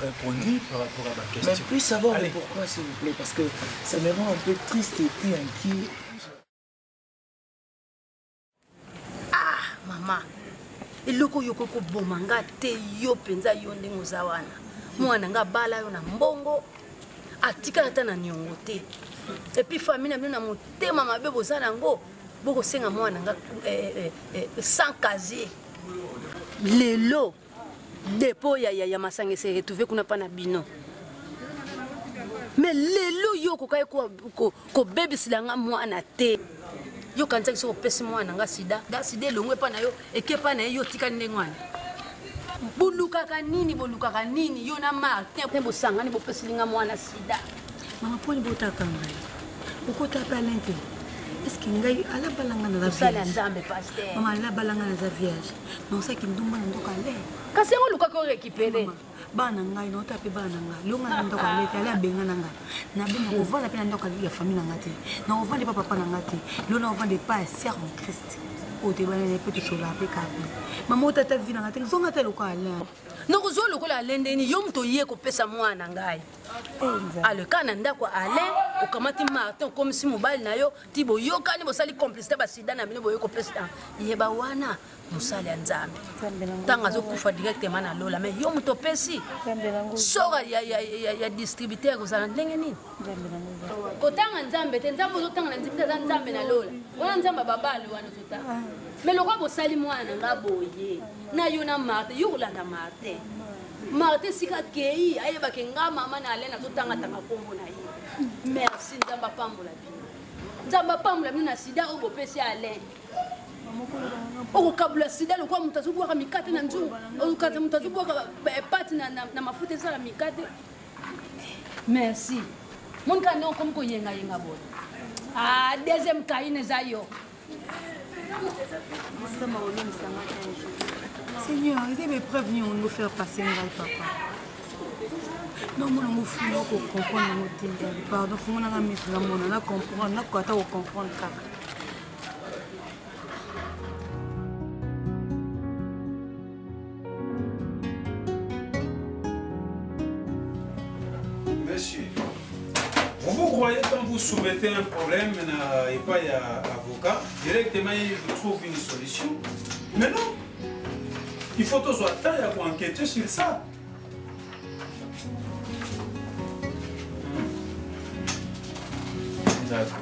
répondu par rapport à ma question. Mais puis savoir pourquoi, s'il vous plaît, parce que ça me rend un peu triste et puis inquiet. Ah, maman, eloko yoko ko bomanga te yo penza yo ndenge oza wana. Mwana nga bala yo na mbongo, atika ata na niongo te. Et puis famille na bino na motema mabe boza nango, boko senga mwana nga sans casier. Lelo Depo ya masange se retrouvé kuna pa na bino. Mais lelo yo ko kay ko baby silanga mwana te. Yo kanza kiso pesi mwana nga sida. Da sida longwe pa na yo ekepa na yo tika ndengwana. Buluka kanini yo na Martin tembo sangani bo pesi linga mwana sida. Mama poni botaka ngai. Ukota pa lente. Est-ce que ngai ala balanga na vierge? Maman ala balanga na vierge. Non ça qui ndumba ndoka le. Kasi ngo luka ko récupérer. Bana ngai no tape bana ngai. Longa ndoka le ala benga na ngai. Na bina ko vanda pe ndoka ya famille na ngati. Na ko vanda papa na ngati. Lo na vanda pas sœur en Christ. O te bana ne peut te chola pe kapi. Maman tata vina ngati zonga te loka ala. Noko zo lokola lendeni yo mto ye ko pesa mwana ngai. Ale kana ndako ale okamati Martin comme si mobile na yo tibo yo kani bosali complicité ba sida na bino boyo ko pesa yeba wana musali ya Nzambe tanga zo kufa directement na lola mais yo mto pesi sora ya distributeur ko zala ndenge nini ko tanga Nzambe te Nzambe zo tanga na nzimbe za Nzambe na lola wana Nzambe babali wana zo tanga mais lokwa bosali mwana nga boye na yo na Martin yo kolanda Martin Martin sika kei ayeba ke nga mama na alena to tanga tanga kombo na ye merci merci nzamba pambola bino nzamba pambola bino na sida oyo bopesi alain okokabula sida lokola moto azobwaka mikate na nzungu okokata moto azobwaka pati na mafuta ezala mikate merci monika nde okomi koyengayenga boye deuxième kaine eza yo Seigneur, ils avaient prévenu de nous faire passer un gars, papa. Non, moi, on fou, on comprend, on pardon, faut qu'on a mis la monnaie, on comprend, on a quoi, on comprend, Monsieur, vous croyez quand vous soumettez un problème et pas à l'avocat, directement il trouve une solution. Mais non, il faut que soit taille pour enquêter sur ça. D'accord.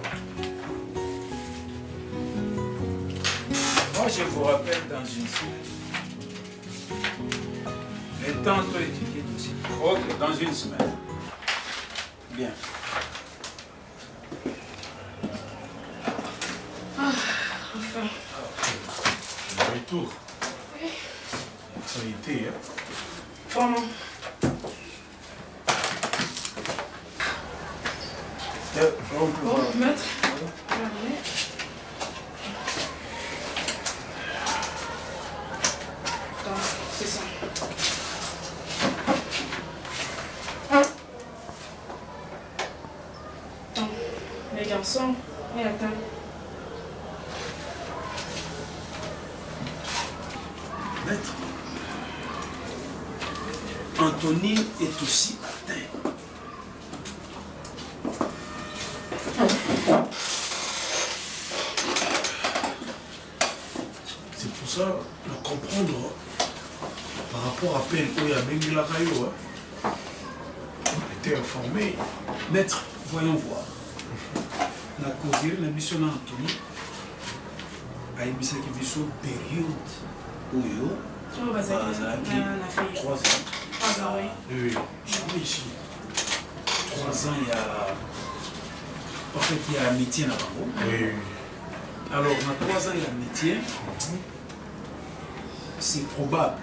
Moi, je vous rappelle dans une semaine. Les temps ont étudié aussi. Ok, dans une semaine. Bien. Enfin. Retour. Oui. Ça a été, hein? Vraiment. Bon, maître. C'est ça. Attends, les garçons, et attends. Maître, Anthony est aussi atteint. C'est pour ça, de comprendre par rapport à peine où il y a Bengila Kayo, on était informé. Maître, voyons voir. La cause, la mission d'Anthony a émis une mission période où il y a 3 ans. 3 ans, oui. Oui, je suis ici. 3 ans, il y a. En fait, il y a amitié là-bas. Oui. Alors, dans 3 ans, il y a amitié. C'est probable.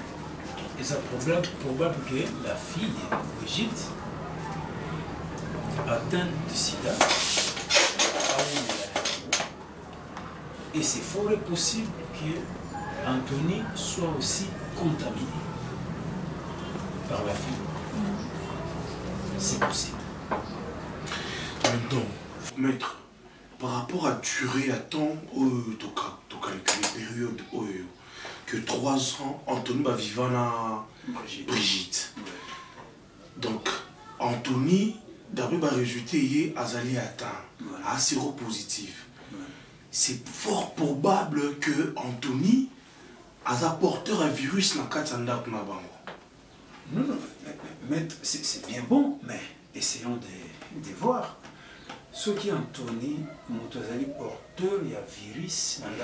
Et c'est probable que la fille, Brigitte, atteinte de sida. Et c'est fort possible que Anthony soit aussi contaminé par la fille. C'est possible. Maintenant, maître, par rapport à durée, à temps, tu calcules période, que 3 ans, Anthony va vivre à Brigitte. Donc, Anthony, d'après le résultat, il a atteint à séropositif. C'est fort probable que Anthony a porteur un virus dans le cadre de la Non, maître, c'est bien bon, mais essayons de voir. Ce qui Anthony, Moutazali porteur, il y a virus dans le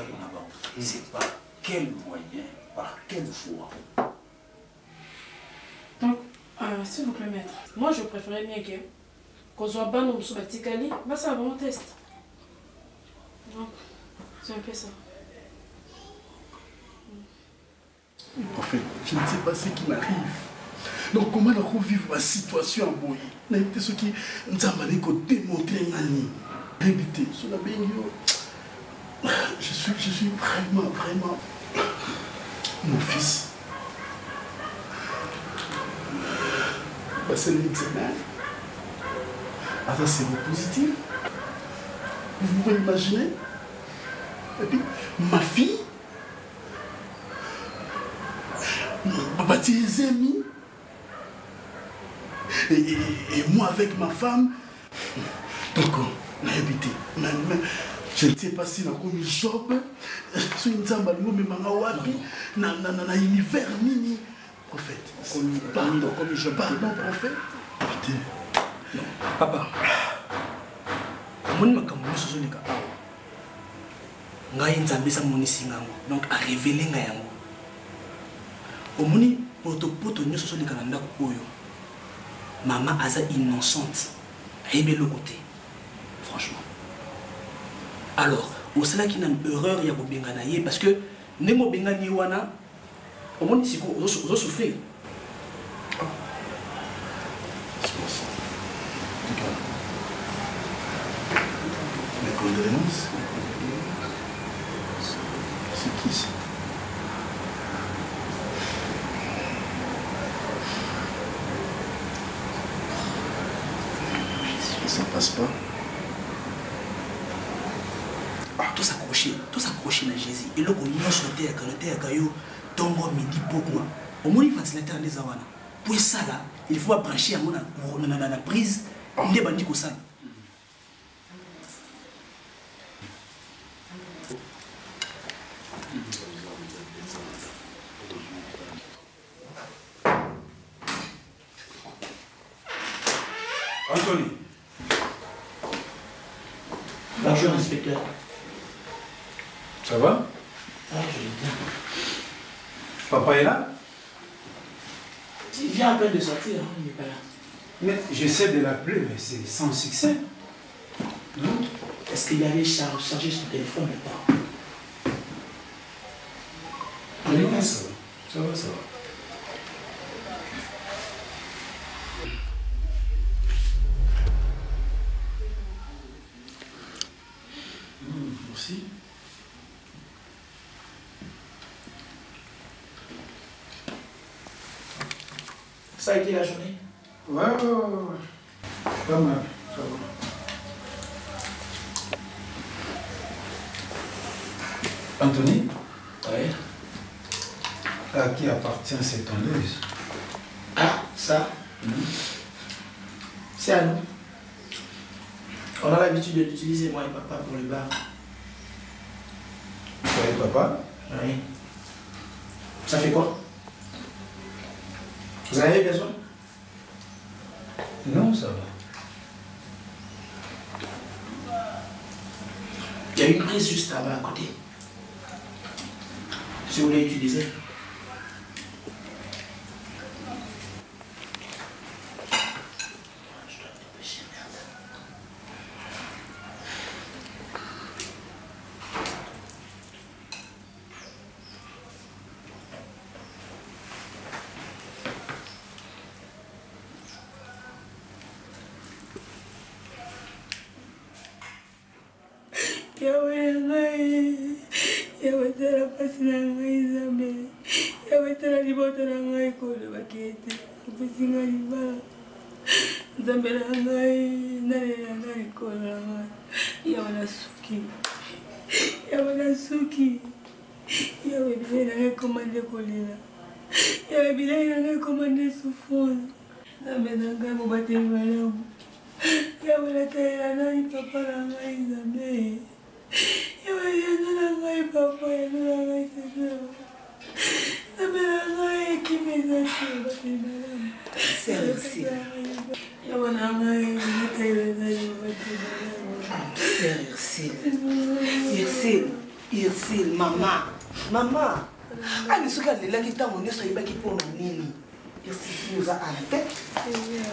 c'est par quel moyen, par quelle voie? Donc, s'il vous plaît, maître, moi je préférais bien qu'on soit ban au Soubatikali, bah ça va mon test. Donc, c'est un peu ça. En fait, je ne sais pas ce qui m'arrive. Donc, comment on vivre ma situation en Boye? N'importe ce qui nous a démontré Nani. Répétez, je suis vraiment mon fils. C'est l'examen. Ah, ça c'est positif. Vous pouvez imaginer? Et puis, ma fille, baptisé amis, et moi avec ma femme. Donc, on a habité. Je ne sais pas si on a commis shop, si on a un univers mini. Prophète. Pardon, prophète. Non, papa. Mon makambo soso leka awa. Ngai nzambe sa monisi ngango. Donc a révéler nga yango. Omoni poto nyoso soso leka na ndako oyo. Maman aza innocente. Ayebe le côté. franchement. Alors, au sein qui a une erreur, il y a des parce que les mots bengani wana, au moins ici, on souffrir. Mes condoléances. C'est qui ça? Ça passe pas. Tout s'accrocher à Jésus. Et là, on y a sauté à Kayo, Tongo, Midi, Pokwa. Au moins, il faut se mettre en désawana. Pour ça, là, il faut brancher à la prise. Il est bandit comme ça. Anthony. Bonjour, inspecteur. Ça va? Ah, je vais bien. Papa est là? Il vient à peine de sortir, hein, il n'est pas là. Mais j'essaie de l'appeler, mais c'est sans succès. Est-ce qu'il avait chargé son téléphone ou pas? Non, ça va. Ça va, ça va. Merci. Ça a été la journée? Ouais. Pas mal, ça va. Anthony? Oui. À qui appartient cette tondeuse? Ah, ça? C'est à nous. On a l'habitude d'utiliser moi et papa pour le bar. Toi et papa? Oui. Ça fait quoi? Vous en avez besoin? Non, ça va. Il y a une prise juste là-bas à côté. Si vous voulez utiliser. Irsil, maman. Allez, ce qu'elle est là qui t'a monné, soyez pas qui pour nous. Irsil, nous a à la tête.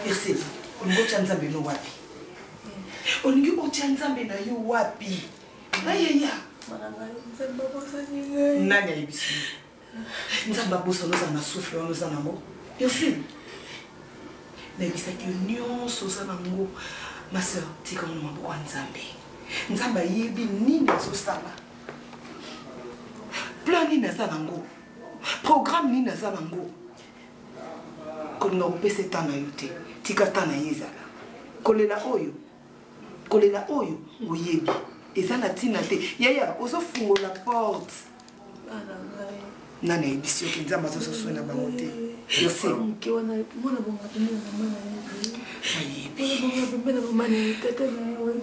Irsil, on go chanzambe no wapi. On go chanzambe na yo wapi. Ayaya. Nanya ibisi. Nzamba bosa nous en a soufflé, nous en a mot. Irsil. Na ibisa ki union sosa nango. Ma sœur, tu comme nous maboko nzambe. Nzamba yebi nini so sala. Plan ni naza nango. Programme ni naza nango. Kolinga upese tana yote. Tika tana yezala. Kolela oyo. Oyebi. Ezana tina te. Yaya, ozo fungo la porte. Nana ebisi yoke nzamba zoso suena bangote. Yose.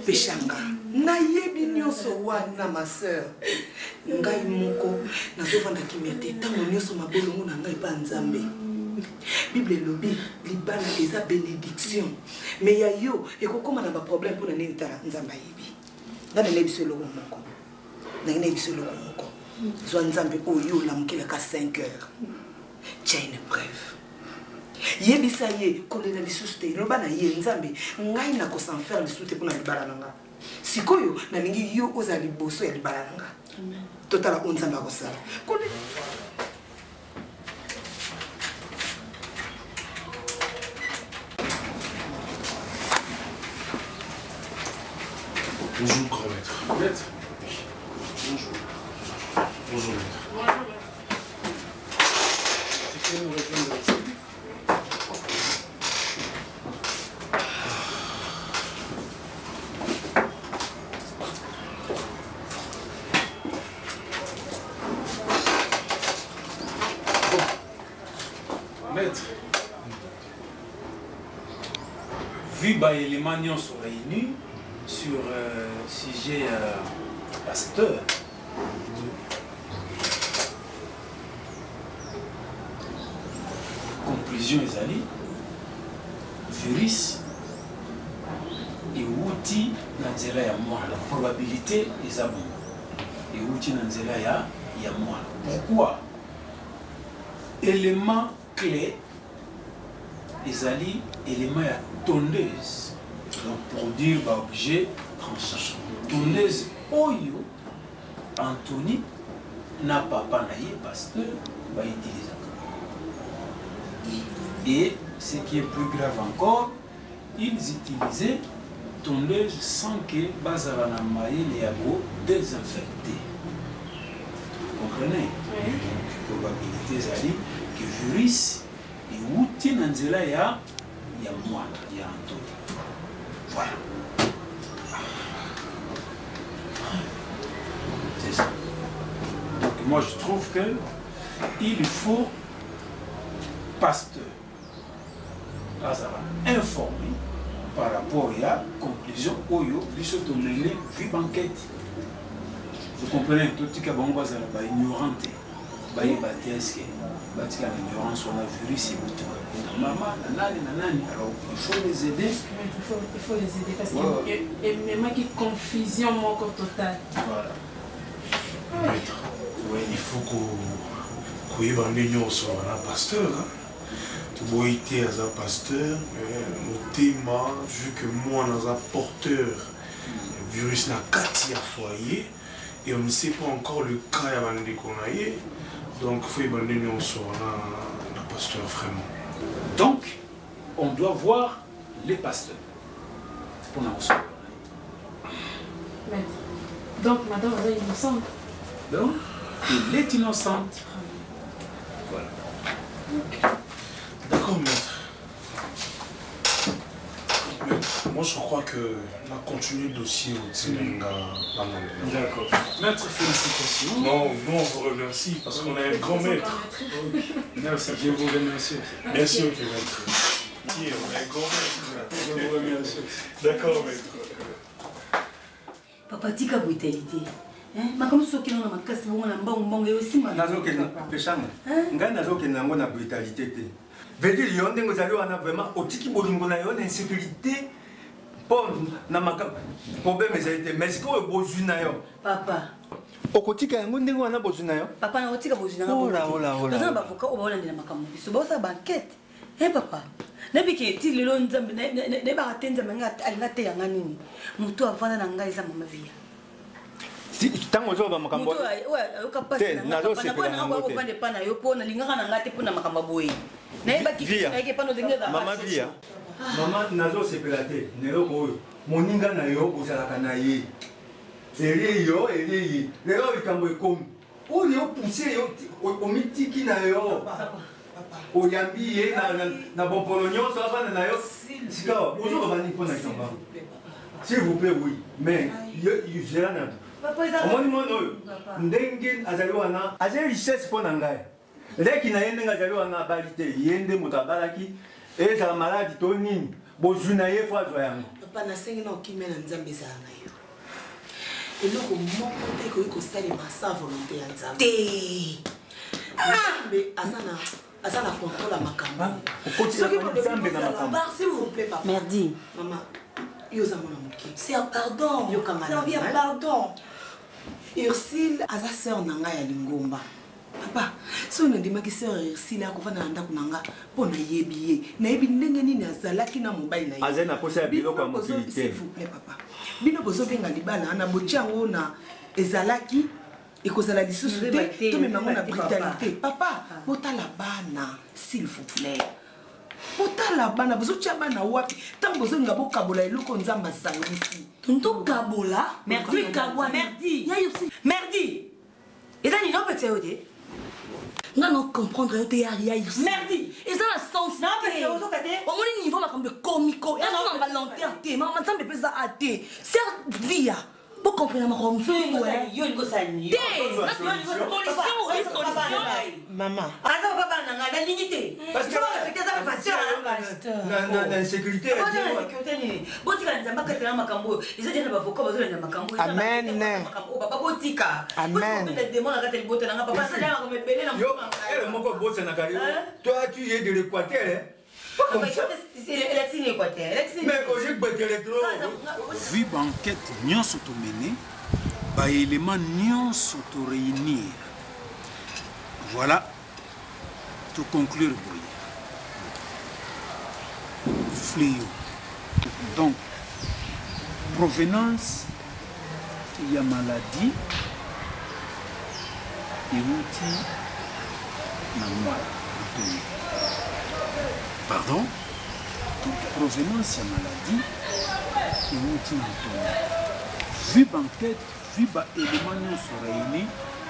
Peshanga. Nayebi nyonso wana ma sœur. Ngai moko nazovanda kimete tango nyonso mabolongo na ngai pa nzambe. Bible lobi libana eza bénédiction. Mais ya yo ekokoma na ba problème pour na neta nzamba yebi. Ngana nebiso loko moko. Na nebiso loko moko. Zwa nzambe oyo la mukela ka 5 heures. Tiens une preuve. Yebisa ye kolela lisusu te loba na ye nzambe ngai na ko sans faire lisusu te pona libala nanga. sikoyo nalingi yo ozala liboso ya libala na nga totala o nzambe akosala Bonjour, grand maître. Maître? Bonjour. Bonjour, maître. Bonjour, maître. C'est qui nous rejoindre ici? Maître, vu les éléments sont réunis sur sujet pasteur, conclusion ezali virus euti na nzela ya mwana, probabilité eza bongo euti na nzela ya mwana. Pourquoi? Élément clé ezali élément ya tondeuse, donc pour dire ba objet tranchant. Tondeuse oyo Anthony na papa na ye pasteur ba utiliser. Et ce qui est plus grave encore, ils utilisaient tondeuse sans que bazala na maïle yabo désinfecté. Vous comprenez? Oui. Donc, probabilité ezali que virus et outil na nzela ya mwana ya Anthony. Voilà. C'est ça. Donc moi je trouve que il faut pasteur informé par rapport à la conclusion oyo biso tonene vu banquette. Vous comprenez? Tout ce qui est bon bazala ba ignorante ba yebateske batika l'ignorance on a virus et tout. Maman nanani alors il faut les aider. Il faut les aider parce que même qui confusion mon corps total. Voilà. Maître, ouais, il faut qu'on y ait un pasteur. Tu vois, il y a un pasteur, mon thème, vu que moi, on a un porteur, le virus n'a qu'à foyer, et on ne sait pas encore le cas qu'on a eu. Donc, il faut y avoir un pasteur vraiment. Donc, on doit voir les pasteurs pour nous recevoir. Maître, donc madame elle est innocente. Donc, elle est innocente. Voilà. D'accord, maître. Moi, je crois que on a continué le dossier au Tsinenga. D'accord. Maître, félicitations. Non, nous, on vous remercie parce qu'on est un grand maître. Merci, je vous remercie. Merci, ok, maître. On est un grand maître. Je vous remercie. D'accord, maître. Papa, tika brutalité. Makambo soki na makasi bongo na mbongo yo simba. Nazokenda peshanga. Ngai nazokenda ngo na brutalité te. Veut-dire yo ndengo zali wana vraiment otiki bolingo na yo na insécurité pour na makambo problème ezalité mais ce que bozwi na yo. Papa. Okotika yango ndengo wana bozwi na yo. Papa na otika bozwi na yo. Ola. Oza ba voka oba na makambo biso bosa banquette. Papa. Nabiki ti lelo nzambe ne ba atenza manga alinga te yanga nini. Mutu avana na ngai za mama via. Si tango zo ba makambo. Ouais, yo kapasi na nazo sepela na ngo vande pana yo pona lingaka na ngate pona makambo boye. Na ba ki na ke pano denga da. Mama via. Mama nazo sepela te. Nelo ko moninga na yo kozalaka na ye. Eli. Lelo ikambo ekomi. Oni yo pousser yo omitiki na yo. Oyambi ye na bon polonio so avana na yo. Sika ozo bani pona kamba. S'il vous plaît, oui. Mais je gère na. Omoni mono oyo ndenge azali wana azali richesse mpo na ngai leki na ye ndenge azali wana abali te ye nde moto abalaki ezala maladi to nini bozwi na ye fo azwa yango. Papa nasengi na okimela nzambe ezala na yo eloko moko te ekoki kosalema sans volonté ya nzambe te nzambe aza na contrôle ya makambo nzambe na makambo. S'il vous plaît papa. Merdi. Maman yoza mona moke. C'est un pardon. C'est un pardon. Ursule aza sœur na ngai ya lingomba. Papa, si on a dit que c'est si la couvana anda kunanga, pour na yebiye, na yebi ndenge nini azalaki na mobile na ye. Azena posa bilo kwa motilité. S'il vous plaît, papa. Bino bozo benga libala na bochango na ezalaki ekozala lisusu te to même na brutalité. Papa, bota la bana, s'il vous plaît. Bota la bana, bozo chaba na wapi. Tant bozo ngabo kabola eloko nzamba sangisi. Tonto kabola, merdi kabwa, merdi. Ya yosi, merdi. Ezani no pete ode. Nga non comprendre yo te ya ici. Merdi. Ezana sens. Non pete ozo kate. Au moins niveau ma comme de comico. Ya non volontaire te, ma nzambe pesa ate. Certes via. Vous comprenez ma robe? Yo ngo sani. Solution. Maman. Asa papa nanga na limité. Parce que respecter ça pasteur. Na sécurité. Boti kana nzamba katela makambo. Ils étaient na bavoka bazo na makambo. Amen. Papa botika. Amen. Le démon na katela bota nanga papa ça na me pele na. Yo, elle moko bosse na kari. Toi tu es de l'Équateur. Comme ça. Mais vu banquette nyonso to mener, ba élément nyonso to réunir. Voilà. To conclure boy. Fléau. Donc provenance il y a maladie et outil na moi. Pardon? Donc, provenance de la maladie, et outil na vu banquette, vu éléments sont réunis,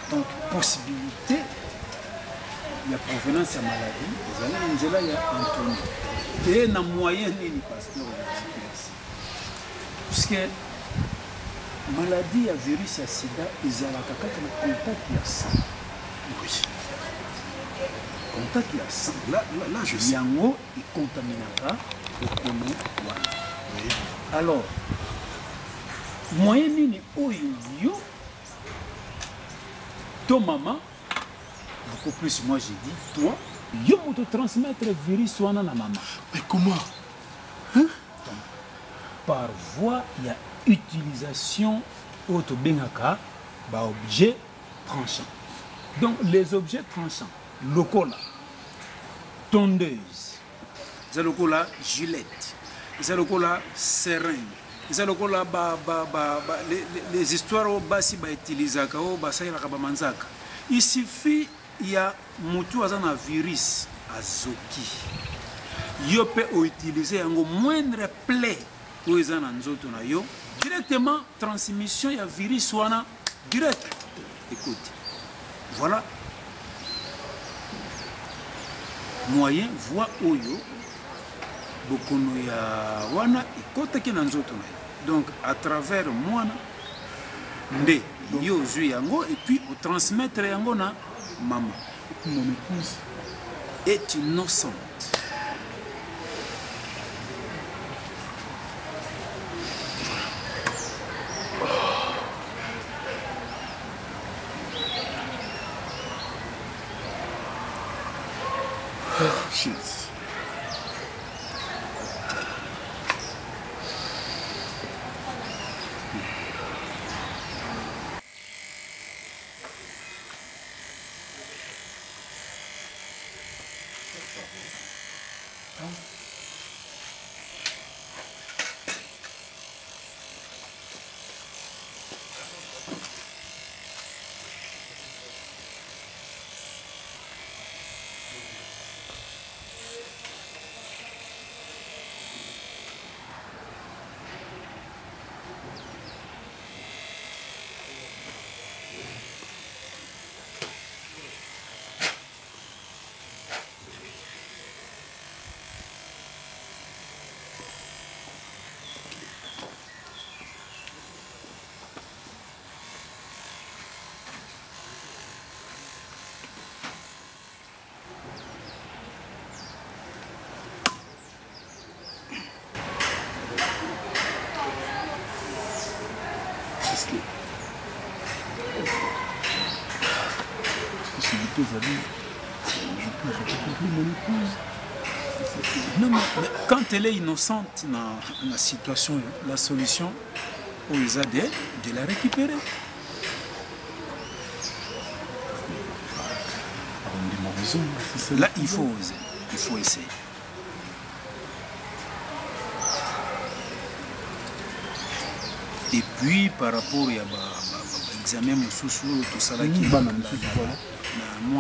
donc possibilité, il y a provenance de la maladie, il y a Anthony. Et il y a moyen de pasteur parce que maladie, il virus, il y a sida, il y a contact, il y a sang. Oui. Contact, il y a sang. Là, je sais. Yango, il contaminera le poumon. Oui. Alors, moyen nini oyo, ton maman, beaucoup plus, moi j'ai dit, toi, yo te transmettre le virus à na maman. Mais comment? Hein? Donc, par voie, il y a utilisation autobengaka, objet tranchant. Donc, les objets tranchants, locaux là, tondeuse, là, gilette, là, seringue, là, les histoires au basi ba utilisaka au basai la kabamanzaka. Il suffit, il y a mutu azana virus azoki. Yo peut utiliser un moindre plaie où ils en nzoto na yo directement transmission ya virus wana direct. Écoute. Voilà. Moyen voie oyo bokono ya wana ikota ki na nzoto na yo. Donc à travers mwana nde yo zui yango et puis au transmettre yango na maman. Mon épouse est innocente. Shit. Non, mais quand elle est innocente dans la situation, la solution, ils ont de la récupérer. Là, il faut oser, il faut essayer. Et puis, par rapport à l'examen Moussousou, tout ça, qui est moi,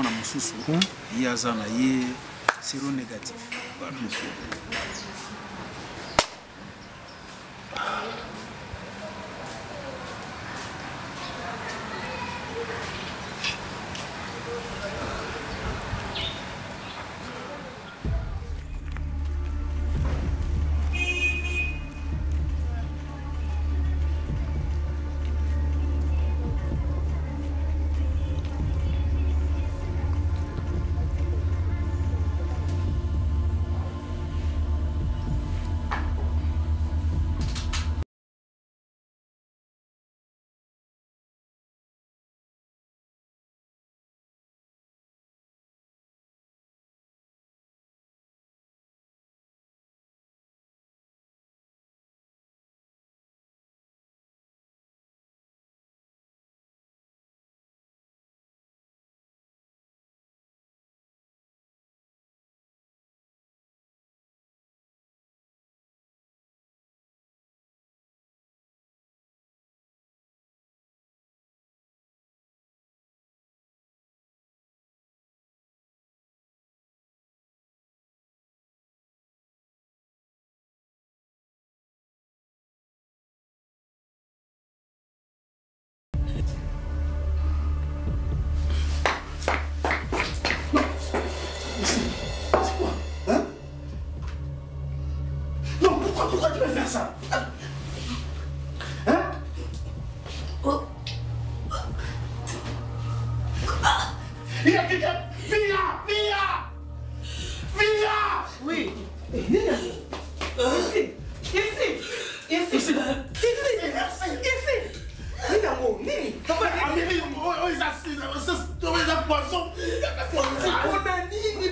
Moussousou, il y a zéro négatif. Voilà. Pourquoi tu veux faire ça? Hein? Oh. Il y a quelqu'un. Via! Oui. Ici.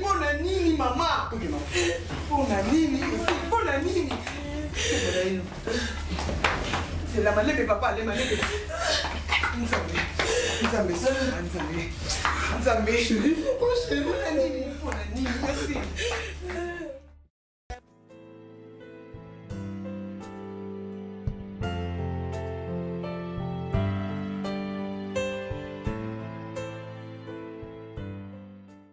Bonanini, maman. Bonanini. C'est la malade de papa, les malades de... Nzambe. Chérie, merci.